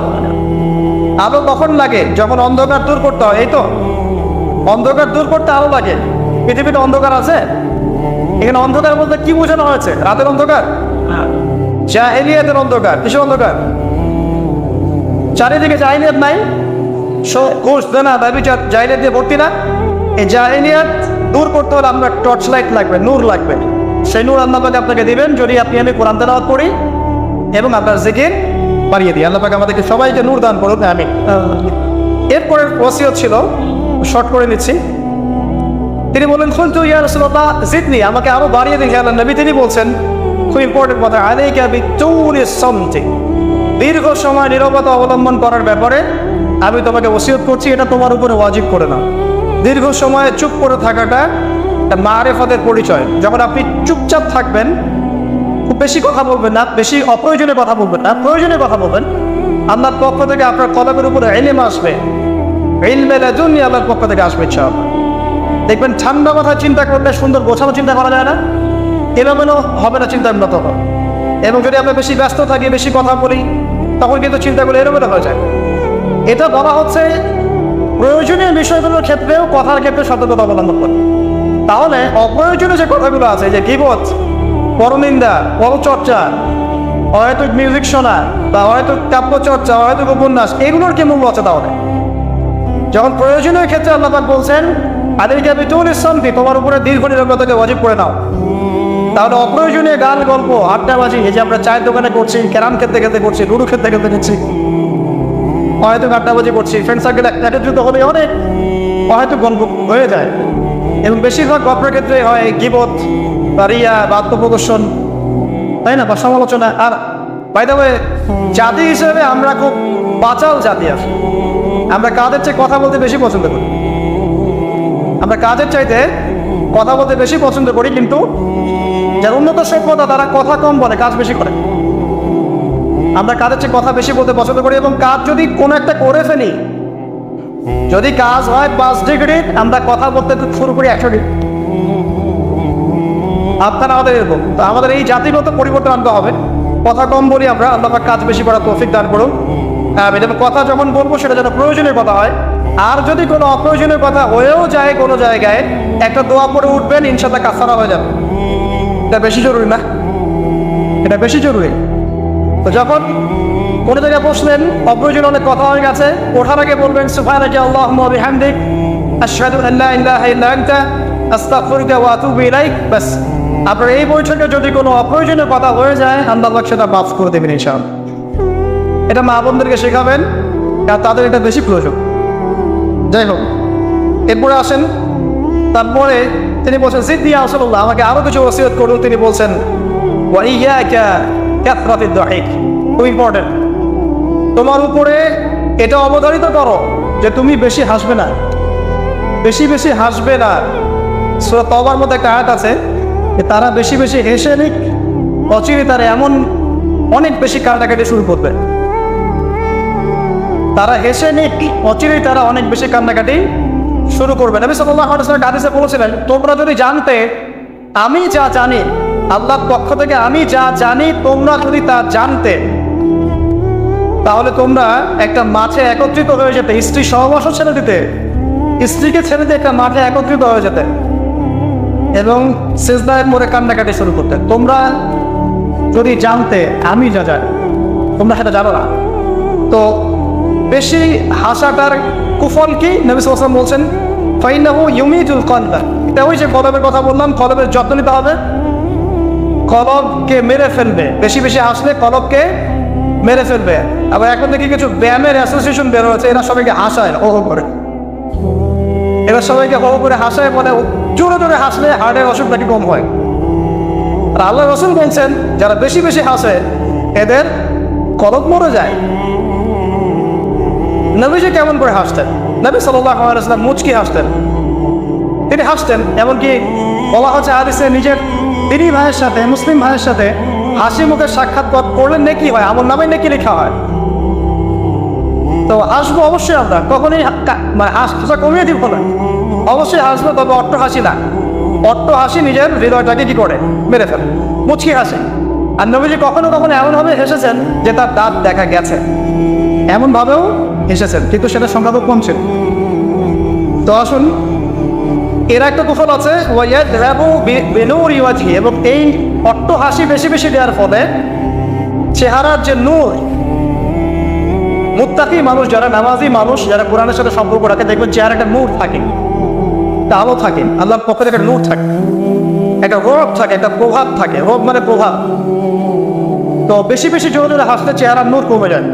আলো কখন লাগে? যখন অন্ধকার দূর করতে হয়। এই তো অন্ধকার দূর করতে আলো লাগে। পৃথিবীতে অন্ধকার আছে? এখানে অন্ধকার বলতে কি বোঝানো হয়েছে? রাতের অন্ধকার? জাহেলিয়াতের অন্ধকার। কিসের অন্ধকার? চারিদিকে জাহেলিয়াত নাই? ঘুষ দেনা ব্যভিচার জাহেলিয়াত দিয়ে ভর্তি না? এই জাহেলিয়াত দূর করতে হলে আমরা টর্চ লাইট লাগবে, নূর লাগবে। সেই নূর আল্লাহ পাক আপনাকে দিবেন যদি আপনি আমি কোরআন তেলাওয়াত করি এবং আপনার জিকির বাড়িয়ে দিই। আল্লাহ পাক আমাদেরকে সবাইকে নূর দান করুন, আমিন। এরপরের ওসিয়ত ছিল, শর্ট করে নিচ্ছি। তিনি বলেন, কুলতু ইয়া রাসূলুল্লাহ জিদনি, আমাকে আরো বাড়িয়ে দিন হে আল্লাহর নবী। তিনি বলছেন খুব ইম্পর্টেন্ট কথা, আলাইকা বিতুলিস সামতি, দীর্ঘ সময় নীরবতা অবলম্বন করার ব্যাপারে আমি তোমাকে ওসিয়ত করছি, এটা তোমার উপরে ওয়াজিব করে না। দীর্ঘ সময় চুপ করে থাকাটা মারেফতের পরিচয়। যখন আপনি চুপচাপ থাকবেন, খুব বেশি কথা বলবেন না, বেশি অপ্রয়োজনীয় কথা বলবেন না, প্রয়োজনীয় কথা বলবেন, আল্লাহর পক্ষ থেকে আপনার কলমের উপরে ইলম আসবে, ইলমে লাদুন্নি আল্লাহর পক্ষ থেকে আসবে ইনশাআল্লাহ। দেখবেন ঠান্ডা মাথায় চিন্তা করলে সুন্দর গোছানো চিন্তা করা যায় না, এলোমেলো হবে না চিন্তা উন্নত হবে। এবং যদি আমরা বেশি ব্যস্ত থাকি, বেশি কথা বলি, তখন কিন্তু চিন্তাগুলো এলোমেলো হয়ে যায়। এটা বলা হচ্ছে প্রয়োজনীয় বিষয়গুলোর ক্ষেত্রেও কথার ক্ষেত্রে সতর্কতা অবলম্বন করে। তাহলে অপ্রয়োজনীয় যে কথাগুলো আছে, যে গীবত, পরনিন্দা, পরচর্চা, অহেতুক মিউজিক শোনা বা অহেতুক কাব্য চর্চা, অহেতুক উপন্যাস, এগুলোর কি মূল্য আছে? তাহলে যখন প্রয়োজনীয় ক্ষেত্রে আল্লাহ পাক বলছেন আলাইকা বিতুলিস সামতি, তোমার উপরে দীর্ঘ নীরবতাকে ওয়াজিব করে নাও, তাহলে অপ্রয়োজনীয় গান, গল্প, আড্ডাবাজি, এই যে আমরা চায়ের দোকানে করছি, ক্যারাম খেলতে খেলতে করছি, লুডু খেলতে খেলতে করছি, অহেতুক আড্ডাবাজি করছি, ফ্রেন্ড সার্কেল একত্রিত হলে অনেক অহেতুক গল্প হয়ে যায়। এবং বেশিরভাগ গল্পের ক্ষেত্রে হয় গীবত বা রিয়া বা আত্মপ্রদর্শন, তাই না, বা সমালোচনা। আর বাই দ্য ওয়ে, জাতি হিসেবে আমরা খুব বাচাল জাতি আছি। আমরা কাজের চেয়ে কথা বলতে বেশি পছন্দ করি, আমরা কাজের চাইতে কথা বলতে বেশি পছন্দ করি, কিন্তু যারা উন্নত সভ্যতা তারা কথা কম বলে, কাজ বেশি করে। আমরা কাজের চেয়ে কথা বেশি বলতে পছন্দ করি, এবং কাজ যদি কোনো একটা করে ফেলি, যদি কাজ হয় 5 ডিগ্রি, আমরা কথা বলতে শুরু করি 100 ডিগ্রি। আপনারা আমাদের এরকম, তো আমাদের এই জাতিগত পরিবর্তন আনতে হবে। কথা কম বলি আমরা, আল্লাহ পাক কাজ বেশি করার তৌফিক দান করুন। এবং কথা যখন বলবো সেটা যেন প্রয়োজনীয় কথা হয়। আর যদি কোনো অপ্রয়োজনীয় কথা হয়েও যায় কোনো জায়গায়, একটা দোয়া পড়ে উঠবেন, ইনশাআল্লাহ কাফারা হয়ে যাবে। এটা বেশি জরুরি না? এটা বেশি জরুরি। তো যখন কোনো জায়গায় বসলেন, অপ্রয়োজনীয় অনেক কথা হয়ে গেছে, ওঠার আগে বলবেন সুবহানাকা আল্লাহুম্মা ওয়া বিহামদিক, আশহাদু আল্লা ইলাহা ইল্লা আনতা, আস্তাগফিরুকা ওয়া আতুবু ইলাইক। বাস, আপনার এই বৈঠকে যদি কোনো অপ্রয়োজনীয় কথা হয়ে যায়, আল্লাহ পাক সেটা মাফ করে দেবেন ইনশাআল্লাহ। এটা মা বোনদেরকে শেখাবেন, কারণ তাদের এটা বেশি প্রয়োজন। যাই হোক, এরপরে আসেন, তারপরে তিনি বলছেন জিদনি ইয়া রাসূলুল্লাহ, আমাকে আরো কিছু ওসিয়ত করুন। তিনি বলছেন ওয়া ইয়াকা কাসরাতিদ দাহিক, খুব ইম্পর্টেন্ট, তোমার উপরে এটা অবধারিত করো যে তুমি বেশি হাসবে না, বেশি বেশি হাসবে না। সূরা তওবার মধ্যে একটা আয়াত আছে যে তারা বেশি বেশি হেসে নিক, অচিরে তারা এমন অনেক বেশি কান্নাকাটি শুরু করবে। তারা হেসে নিক, অচিরেই তারা অনেক বেশি কান্নাকাটি শুরু করবে। নবী সাল্লাল্লাহু আলাইহি ওয়াসাল্লাম হাদিসে বলেছিলেন, তোমরা যদি জানতে আমি যা জানি, আল্লাহর পক্ষ থেকে আমি যা জানি, তোমরা যদি তা জানতে, তাহলে তোমরা একটা মাঠে একত্রিত হয়ে যেতে, স্ত্রী সহবাসও ছেড়ে দিতে, স্ত্রীকে ছেড়ে দিয়ে একটা মাঠে একত্রিত হয়ে যেতে এবং সিজদায় পড়ে কান্নাকাটি শুরু করতে। তোমরা যদি জানতে আমি যা জানি, তোমরা সেটা জানো না। তো বেশি হাসাটার কুফল কি? নবী সাল্লাল্লাহু আলাইহি ওয়াসাল্লাম বলছেন ফাইন্নাহু ইউমিতুল কলবা। এটা ওই যে কলবের কথা বললাম, কলবের যত্ন নিতে হবে, কলবকে মেরে ফেলবে। বেশি বেশি হাসলে কলবকে মেরে ফেলবে। আবার এখন থেকে কিছু ব্যায়ামের অ্যাসোসিয়েশন বের হয়েছে, এরা সবাইকে হাসায় হো হো করে, এরা সবাইকে হো হো করে হাসায়, মানে জোরে জোরে হাসলে হার্টের অসুখ নাকি কম হয়। আর আল্লাহ রাসূল বলছেন যারা বেশি বেশি হাসে এদের কলব মরে যায়। নবীজি কেমন করে হাসতেন? নবী সাল্লাল্লাহু আলাইহি ওয়াসাল্লাম মুচকি হাসতেন। তিনি হাসতেন, এমনকি বলা হচ্ছে হাদিসে নিজের দিনী ভাইয়ের সাথে, মুসলিম ভাইয়ের সাথে হাসি মুখের সাক্ষাৎ করলে নেকি হয়, আমল নামে নেকি লেখা হয়। তো হাসবো অবশ্যই, আমরা কখনোই মানে হাসা কমিয়ে দিব না, অবশ্যই হাসবো, তবে অট্ট হাসি না। অট্ট হাসি নিজের হৃদয়টাকে কি করে মেরে ফেলে, মুচকি হাসে। আর নবীজি কখনো কখনো এমনভাবে হেসেছেন যে তার দাঁত দেখা গেছে, এমনভাবেও হেসেছেন, কিন্তু সেটা সংখ্যা খুব কম ছিল। তো আসুন, এর একটা কুফল আছে, এবং এই অট্ট হাসি বেশি বেশি দেওয়ার ফলে চেহারার যে নূর, মুত্তাকি মানুষ যারা, নামাজি মানুষ যারা কোরআনের সাথে সম্পর্ক রাখে, দেখবেন চেহারা একটা নূর থাকে, একটা আলো থাকে, আল্লাহর পক্ষ থেকে একটা নূর থাকে। একটা রব থাকে, একটা প্রভাব থাকে। রব মানে প্রভাব। তো বেশি বেশি জোরে জোরে হাসলে চেহারার নূর কমে যায়।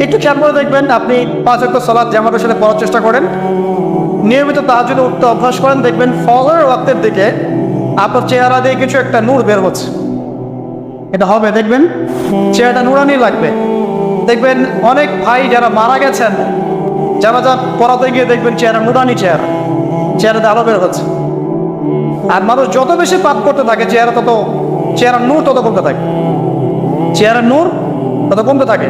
একটু খেয়াল করে দেখবেন, আপনি 5 ওয়াক্ত সালাত জামাতের সাথে পড়ার চেষ্টা করেন, নিয়মিত তাহাজ্জুদে উঠতে অভ্যাস করেন, দেখবেন ফজরের ওয়াক্তের দিকে আপনার চেহারা দিয়ে কিছু একটা নূর বের হচ্ছে। এটা হবে, দেখবেন চেহারাটা নূরানি লাগবে। দেখবেন অনেক ভাই যারা মারা গেছেন, যারা পড়াতে গিয়ে দেখবেন চেহারা নূরানি, চেহারাতে আলো বের হচ্ছে। আর মানুষ যত বেশি পাপ করতে থাকে চেহারার নূর তত কমতে থাকে, চেহারার নূর তত কমতে থাকে।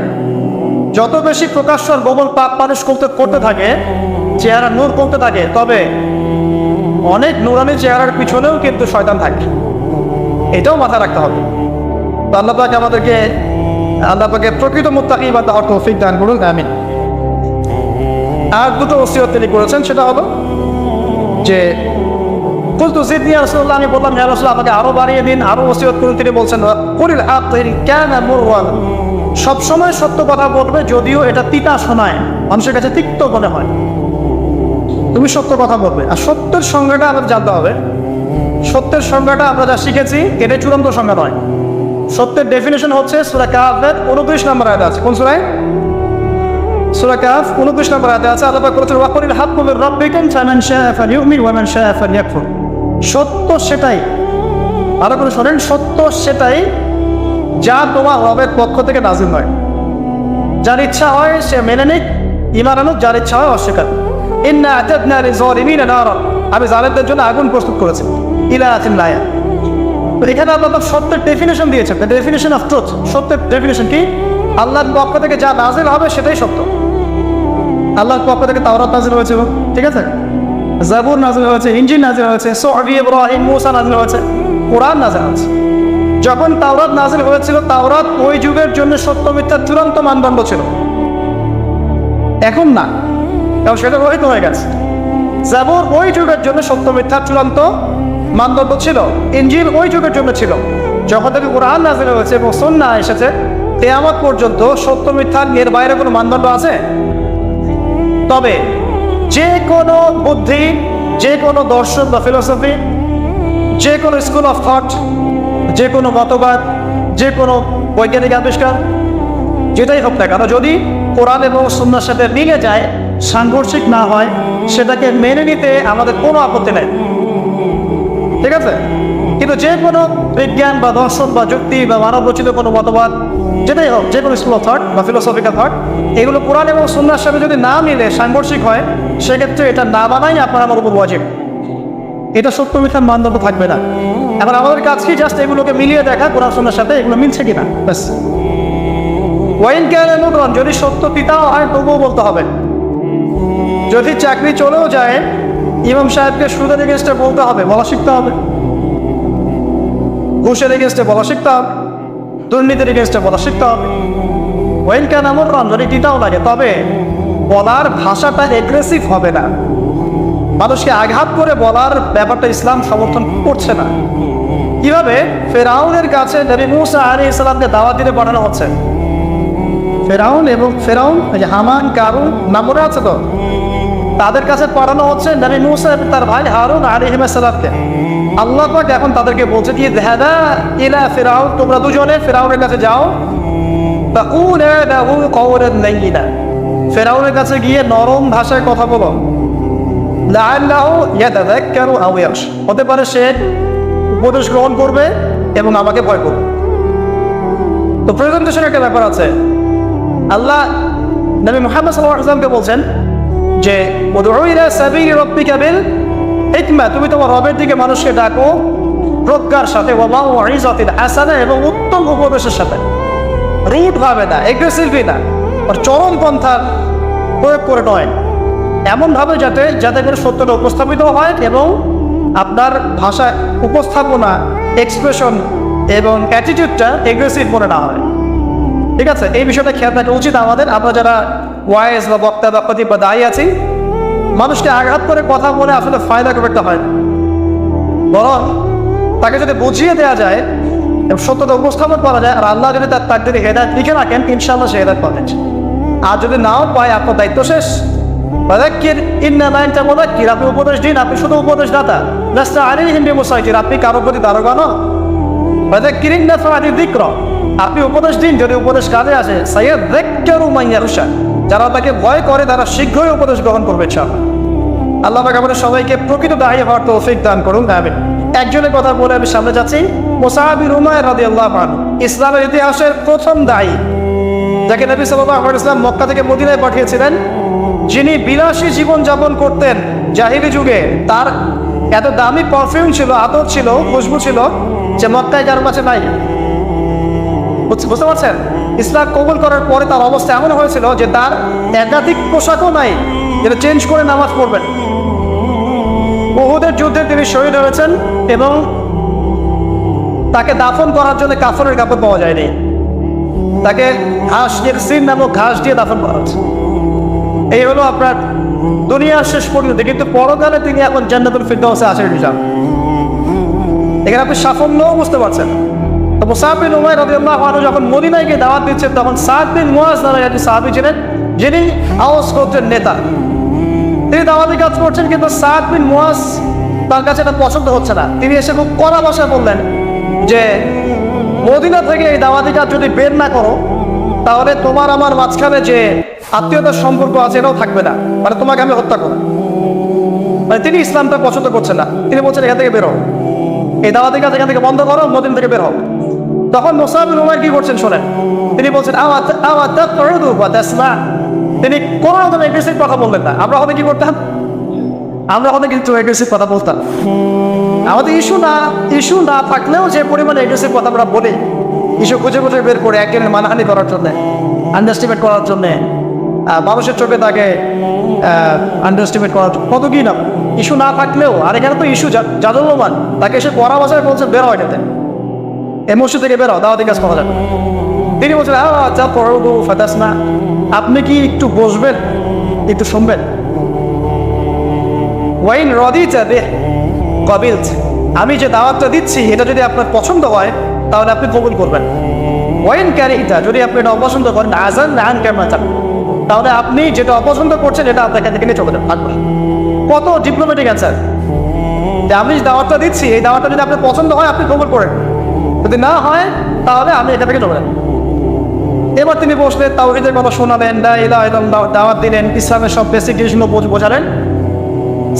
যত বেশি প্রকাশ্য গোপন পাপ মানুষ করতে থাকে, চেহারার নূর কমতে থাকে। তবে অনেক নূরানি চেহারার পিছনেও কিন্তু শয়তান থাকে, এটাও মাথায় রাখতে হবে। তো আল্লাহ পাক প্রকৃত মুত্তাকি বান্দা হওয়ার তৌফিক দান করুন, আমিন। আর দুটো ওসিয়ত তিনি করেছেন, সেটা হলো যে কুলতু জিদনি ইয়া রাসূলুল্লাহ, আমি বললাম ইয়া রাসূলুল্লাহ আমাকে আরো বাড়িয়ে দিন, আরো ওসিয়ত করুন। তিনি বলছেন কুলিল হাক ইন কানা মুরওয়ান, সবসময় সত্য কথা বলবে যদিও এটা তিতা শোনায়, মানুষের কাছে তিক্ত মনে হয়, তুমি সত্য কথা বলবে। আর সত্যের সংজ্ঞাটা আমাদের জানতে হবে। সত্যের সংজ্ঞাটা আমরা যা শিখেছি এটাই চূড়ান্ত সংজ্ঞা নয়। সত্যের ডেফিনেশন হচ্ছে সূরা কাহফের 29 নম্বর আয়াতে আছে। কোন সূরায়? সূরা কাহফ 29 নম্বর আয়াতে আছে। আল্লাহ পাক বলেছেন ওয়াকুলিল হাক্কু মির রাব্বিকুম ফামান শাআ ফালিউমিন ওয়া মান শাআ ফালিয়াকফুর। সত্য সেটাই, আরো করে শোনেন, সত্য সেটাই যা তোমার রবের পক্ষ থেকে নাযিল হয়। যার ইচ্ছা হয় সে মেনে নিক, ঈমান আনুক, যার ইচ্ছা হয় অস্বীকার। ইন্না আতাদনা লিযালিমিনা নারা, আমি জালেমদের জন্য আগুন প্রস্তুত করেছি। ইলা আতিন লায়া। তো এখানে আল্লাহ সত্যের ডেফিনেশন দিয়েছেন, দ্য ডেফিনেশন অফ ট্রুথ। সত্যের ডেফিনেশন কি? আল্লাহর পক্ষ থেকে যা নাজিল হবে সেটাই সত্য। আল্লাহর পক্ষ থেকে তাওরাত নাজিল হয়েছে, ঠিক আছে, জাবুর নাজিল হয়েছে, ইনজিল নাজিল হয়েছে, সুহফ ইব্রাহিম মুসা নাজিল হয়েছে, কোরআন নাজিল হয়েছে। যখন তাওরাত নাজিল হয়েছিল, তাওরাত ওই যুগের জন্য সত্য মিথ্যার চূড়ান্ত মানদণ্ড ছিল। এখন না, কারণ সেটা রহিত হয়ে গেছে। জাবুর ওই যুগের জন্য সত্য মিথ্যার চূড়ান্ত মানদণ্ড ছিল, ইনজিল ওই যুগের জন্য ছিল। যখন থেকে কোরআন নাজিল হয়েছে এবং সুন্নাহ এসেছে, কিয়ামত পর্যন্ত সত্য মিথ্যার এর বাইরে কোনো মানদণ্ড আছে? তবে যে কোনো বুদ্ধি, যে কোনো দর্শন বা ফিলোসফি, যে কোনো স্কুল অফ থট, যে কোনো মতবাদ, যে কোনো বৈজ্ঞানিক আবিষ্কার, যেটাই হোক না কেন, যদি কোরআন এবং সুন্নাহর সাথে মিলে যায়, সাংঘর্ষিক না হয়, সেটাকে মেনে নিতে আমাদের কোনো আপত্তি নেই, ঠিক আছে। কিন্তু যে কোনো বিজ্ঞান বা দর্শন বা যুক্তি বা মানব রচিত কোনো মতবাদ, যেটাই হোক, যে কোনো স্কুল অফ থট বা ফিলোসফিক্যাল থট, এগুলো কোরআন এবং সুন্নাহর সাথে যদি না মিলে, সাংঘর্ষিক হয়, সেক্ষেত্রে এটা না বানাই আপনার আমার উপর ওয়াজিব। এটা সত্য মিথ্যার মানদণ্ড থাকবে না। এখন আমাদের কাজ কি? জাস্ট এগুলোকে মিলিয়ে দেখা কোরআন সুন্নাহর সাথে এগুলো মিলছে কিনা, ব্যাস। ওয়াইন কানা মুররান, যদি সত্য তিতাও হয় তবুও বলতে হবে। যদি চাকরি চলেও যায়, ইমাম সাহেবকে সুদের এগেনস্টে বলতে হবে, বলা শিখতে হবে। ঘুষের এগেনস্টে বলা শিখতে হবে, দুর্নীতির এগেনস্টে বলা শিখতে হবে। ওয়াইন কানা মুররান, যদি তিতাও লাগে, তবে বলার ভাষাটা এগ্রেসিভ হবে না। মানুষকে আঘাত করে বলার ব্যাপারটা ইসলাম সমর্থন করছে না। কিভাবে? ফেরাউনের কাছে নবী মুসা আলাইহিস সালামকে দাওয়াত দিতে পাঠানো হচ্ছে। ফেরাউন হামান, কারুন নাম মনে আছে তো, তাদের কাছে পাঠানো হচ্ছে নবী মুসা এবং তার ভাই হারুন আলাইহিস সালামকে। আল্লাহ পাক এখন তাদেরকে বলছে কি, যাহাবা ইলা ফিরাউন, তোমরা দুজনে ফেরাউনের কাছে যাও, ফাকুলা লাহু কাওলান লাইয়িনা, ফেরাউনের কাছে গিয়ে নরম ভাষায় কথা বলো, লাআল্লাহু ইয়াতাযাক্কারু আও ইয়াখশা, হতে পারে সে উপদেশ গ্রহণ করবে এবং আমাকে ভয় করবে। তো প্রেজেন্টেশনের একটা ব্যাপার আছে। আল্লাহ নবী মুহাম্মদ সাল্লাল্লাহু আলাইহি ওয়াসাল্লামকে বলছেন যে উদউ ইলা সাবিলি রাব্বিকা বিল হিকমা, তুমি তোমার রবের দিকে মানুষকে ডাকো প্রজ্ঞার সাথে, ওয়া মাউইযাতিল হাসানা, এবং উত্তম উপদেশের সাথে। রুড ভাবে না, এগ্রেসিভলি না, আর চরম পন্থা প্রয়োগ করে নয়, এমনভাবে যাতে করে সত্যটা উপস্থাপিত হয় এবং আপনার ভাষা উপস্থাপনা, এক্সপ্রেশন এবং অ্যাটিটিউডটা এগ্রেসিভ মনে না হয়, ঠিক আছে। এই বিষয়টা খেয়াল রাখা উচিত আমাদের। আমরা যারা ওয়াইজ বা বক্তা বা খতিব বা দায়ী আছি, মানুষকে আঘাত করে কথা বলে আসলে ফায়দা খুব একটা হয় না। বরং তাকে যদি বুঝিয়ে দেওয়া যায় এবং সত্যতা উপস্থাপন করা যায়, আর আল্লাহ যদি তার তাকদীরে হেদায়েত লিখে রাখেন, ইনশাআল্লাহ সে হেদায়েত পাবেন। আর যদি নাও পায়, আপনার দায়িত্ব শেষ, ফাযাক্কির ইন্নামা আনতা মুযাক্কির, আপনি উপদেশ দিন, আপনি শুধু উপদেশদাতা। লাস্তা আলাইহিম বিমুসাইতির, আপনি কারোর প্রতি দারোগা নন। ফাযাক্কির ইন নাফআতি যিকরা, আপনি উপদেশ দিন যদি উপদেশ কাজে আসে। সায়াযাক্কারু মান ইয়াখশা, যারা তাকে ভয় করে তারা শীঘ্রই উপদেশ গ্রহণ করবে ইনশাআল্লাহ। আল্লাহ পাক আমাদের সবাইকে প্রকৃত দায়ী হওয়ার তৌফিক দান করুন, আমিন। একজনের কথা বলে আমি সামনে যাচ্ছি, মুসআব বিন উমাইর রাদিয়াল্লাহু আনহু, ইসলামের ইতিহাসের প্রথম দায়ী, যাকে নবী সাল্লাল্লাহু আলাইহি ওয়াসাল্লাম মক্কা থেকে মদিনায় পাঠিয়েছিলেন, যিনি বিলাসী জীবন যাপন করতেন জাহিলি যুগে। তার এত দামি পারফিউম ছিল, আতর ছিল, খুশবু ছিল, যে মক্কায় কারো কাছে নাই। বুঝতে পারছেন? ইসলাম কবুল করার পরে তার অবস্থা এমন হয়েছিল যে তার একাধিক পোশাকও নাই যেটা চেঞ্জ করে নামাজ পড়বেন। উহুদের যুদ্ধে তিনি শহীদ হয়েছেন এবং তাকে দাফন করার জন্য কাফনের কাপড় পাওয়া যায়নি। তাকে ঘাস দিয়ে, সিন নামক ঘাস দিয়ে দাফন করা হচ্ছে। এই হলো আপনার দুনিয়ার শেষ পর্যন্ত, কিন্তু পরকালে তিনি এখন জান্নাতুল ফিরদাউসে আছেন ইনশাআল্লাহ। এখানে আপনি সাফল্যও বুঝতে পারছেন। তো মুসআব বিন উমাইর রাদিয়াল্লাহু আনহু যখন মদিনায় গিয়ে দাওয়াত দিচ্ছেন, তখন সাদ বিন মুআজ নামে একজন সাহাবী ছিলেন, যিনি আওস গোত্রের নেতা। তিনি দাওয়াতি কাজ করছেন, কিন্তু সাদ বিন মুআজ তার কাছে এটা পছন্দ হচ্ছে না। তিনি এসে খুব কড়া ভাষায় বললেন যে মদিনা থেকে এই দাওয়াতি কাজ যদি বের না করো, তাহলে তোমার আমার মাঝখানে যে আত্মীয়তার সম্পর্ক আছে এটাও থাকবে না, মানে তোমাকে আমি হত্যা করব। মানে তিনি ইসলামটা পছন্দ করছেন না। তিনি বলছেন এখান থেকে বেরো, এই দাওয়াতি কাজ এখান থেকে বন্ধ করো, মদিনা থেকে বের হও। তখন মুসআব বিন উমাইর কি করছেন শোনেন, তিনি বলছেন তিনি কোনো রকম এগ্রেসিভ কথা বললেন না। আমরা হয়তো কি করতাম, আমরা হয়তো কিন্তু এগ্রেসিভ কথা বলতাম। আমাদের ইস্যু না থাকলেও যে পরিমাণে এগ্রেসিভ কথা আমরা বলি, ইস্যু খুঁজে খুঁজে বের করে একজনের মানহানি করার জন্য, আন্ডারস্টিমেট করার জন্য, মানুষের চোখে তাকে আন্ডারস্টিমেট করার জন্য, কত কি না ইস্যু না থাকলেও। আর এখানে তো ইস্যু জাদুল্যমান, তাকে এসে পড়া ভাষায় বলছেন বের হয় এটাতে, এই মসজিদ থেকে বের হয়, দাওয়াতি কাজ করা যাবে। তিনি বলছেন আচ্ছা পড়বো ফাতাস না, আপনি কি একটু বসবেন, একটু শুনবেন। ওয়াইন রাদিতা বিহি ক্বাবিলত, আমি যে দাওয়াতটা দিচ্ছি এটা যদি আপনার পছন্দ হয় তাহলে আপনি কবুল করবেন। ওয়াইন কারিহতা, যদি আপনি এটা অপছন্দ করেন, আযান আন কামা তাক, তাহলে আপনি যেটা অপছন্দ করছেন এটা আপনার কাছে থেকে নিয়ে চলে যান। কত ডিপ্লোম্যাটিক অ্যান্সার, যে আমি যে দাওয়াতটা দিচ্ছি এই দাওয়াতটা যদি আপনার পছন্দ হয় আপনি কবুল করেন, যদি না হয় তাহলে আমি এটা থেকে চলে যান। এবার তিনি বসলেন, তাওহীদের কথা শোনালেন, লা ইলাহা ইল্লাল্লাহ দাওয়াত দিলেন, ইসলামের সব বেসিক জিনিসগুলো বোঝালেন।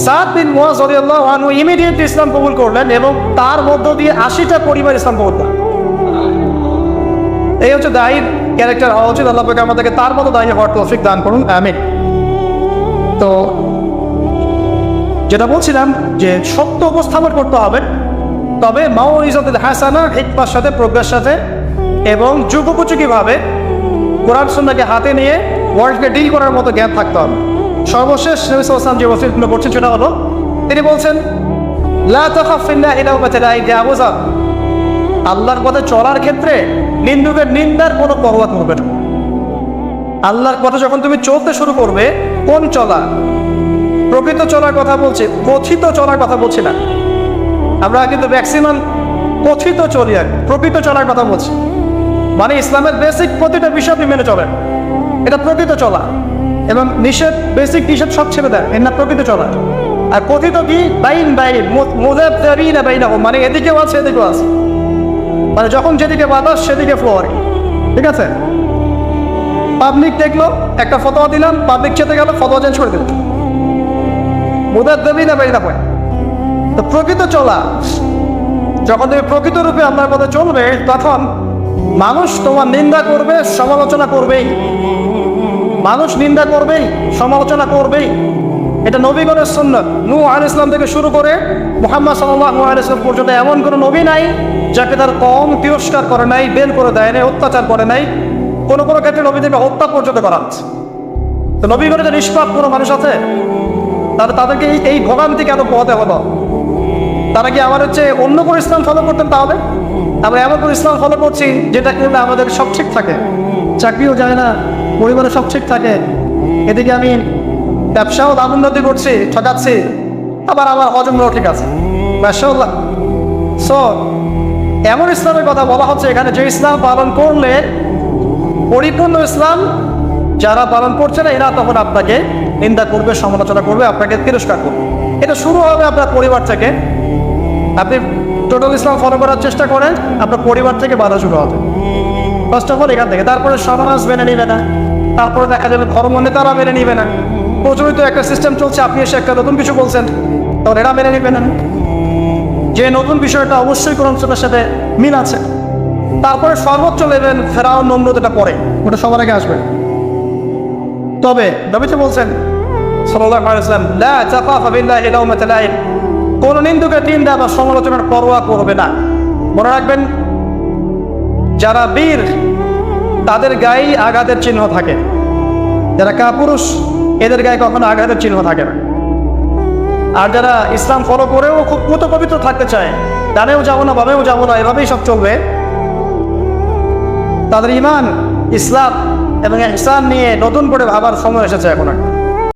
সাদ বিন মুআজ রাদিয়াল্লাহু আনহু ইমিডিয়েটলি ইসলাম কবুল করলেন এবং তার মধ্য দিয়ে 80টা পরিবার ইসলাম কবুল করলেন। এই হচ্ছে দায়ীর ক্যারেক্টার হওয়া উচিত। আল্লাহ পাক আমাদেরকে তার মতো দায়ী হওয়ার তৌফিক দান করুন, আমিন। তো যেটা বলছিলাম যে সত্য উপস্থাপন করতে হবে, তবে মাউইজাতুল হাসানা, হিকমার সাথে, প্রজ্ঞার সাথে এবং যুগোপযোগীভাবে কোরআন সুন্নাহকে হাতে নিয়ে ওয়ার্ল্ডকে ডিল করার মতো জ্ঞান থাকতে হবে। সর্বশেষ নবী সাল্লাল্লাহু আলাইহি ওয়াসাল্লাম যে ওসিয়ত করছেন সেটা হলো, তিনি বলছেন লা তাখাফ ফিল্লাহি লাওমাতা লাইম, যে আবু যার, আল্লাহর পথে চলার ক্ষেত্রে নিন্দুকের নিন্দার কোনো পরোয়া করবে না। আল্লাহর পথে যখন তুমি চলতে শুরু করবে, কোন চলা, প্রকৃত চলার কথা বলছি, কথিত চলার কথা বলছি না। আমরা কিন্তু ম্যাক্সিমাম কথিত চলি, আর প্রকৃত চলার কথা বলছি। মানে ইসলামের বেসিক প্রতিটা বিষয় আপনি মেনে চলেন, এটা প্রকৃত চলা। এবং নিষেধ, বেসিক নিষেধ সব ছেড়ে দেয়, এর না প্রকৃত চলা। আর কথিত কি, বাইন মুযাবযাবিনা বাইনাহুম, মানে এদিকেও আছে এদিকেও আছে, মানে যখন যেদিকে বাতাস সেদিকে ফ্লো আর কি, ঠিক আছে। পাবলিক দেখলো, একটা ফতোয়া দিলাম, পাবলিক চেতে গেল, ফতোয়া চেঞ্জ করে দিল, মুযাবযাবিনা বাইনাহুম। তো প্রকৃত চলা, যখন তুমি প্রকৃত রূপে আপনার পথে চলবে, তখন মানুষ তোমার নিন্দা করবে, সমালোচনা করবেই। মানুষ নিন্দা করবেই, সমালোচনা করবেই। এটা নবীগণের সুন্নাত। নূহ আলাইহিস সালাম থেকে শুরু করে মুহাম্মদ সাল্লাল্লাহু আলাইহি ওয়াসাল্লাম পর্যন্ত এমন কোনো নবী নাই যাকে তার কওম তিরস্কার করে নাই, বের করে দেয় নাই, অত্যাচার করে নাই। কোনো কোনো ক্ষেত্রে নবীদেরকে হত্যা পর্যন্ত করা হচ্ছে। তো নবীগণের যে নিষ্পাপ কোনো মানুষ আছে, তাহলে তাদেরকে এই ভোগান্তি কেন পোহাতে হলো? তারা কি আমার হচ্ছে অন্য কোনো ইসলাম ফলো করতেন? তাহলে আমরা এমন কোনো ইসলাম ফলো করছি যেটা করলে আমাদের সব ঠিক থাকে, চাকরিও যায় না, পরিবারে সব ঠিক থাকে, এদিকে আমি ব্যবসাও দাম উন্নতি করছি, ঠকাচ্ছি, আবার আমার হজমরাও ঠিক আছে, মাশাআল্লাহ। সো এমন ইসলামের কথা বলা হচ্ছে এখানে, যে ইসলাম পালন করলে পরিপূর্ণ ইসলাম, যারা পালন করছে না এরা তখন আপনাকে নিন্দা করবে, সমালোচনা করবে, আপনাকে তিরস্কার করবে। এটা শুরু হবে আপনার পরিবার থেকে। আপনি টোটাল ইসলাম ফলো করার চেষ্টা করেন, আপনার পরিবার থেকে বাধা শুরু হবে ফার্স্ট অফ অল এখান থেকে। তারপরে সমাজ মেনে নিবে না, তারপরে দেখা যাবে ধর্ম নেতারা মেনে নিবে না। প্রচলিত একটা সিস্টেম চলছে, আপনি এসে একটা নতুন কিছু বলছেন, তখন এরা মেনে নিবে না, যে নতুন বিষয়টা অবশ্যই কোরআন সুন্নাহর সাথে মিল আছে। তারপরে সর্বোচ্চ লেভেল ফেরাউন, নমরুদ, এটা পরে, ওটা সবার আগে আসবে। তবে নবী তো বলছেন সাল্লাল্লাহু আলাইহি ওয়াসাল্লাম, লা তাখাফা বিল্লাহি লাওমাতা লাইম, কোন নিন্দুকের নিন্দা বা সমালোচনার পরোয়া করবে না। মনে রাখবেন, যারা বীর তাদের গায়ে আঘাতের চিহ্ন থাকে, যারা কাপুরুষ এদের গায়ে কখনো আঘাতের চিহ্ন থাকে না। আর যারা ইসলাম ফলো করেও খুব মতো পবিত্র থাকতে চায়, ডানেও যাবো না বামেও যাবো না, এভাবেই সব চলবে, তাদের ইমান, ইসলাম এবং ইহসান নিয়ে নতুন করে ভাবার সময় এসেছে এখন।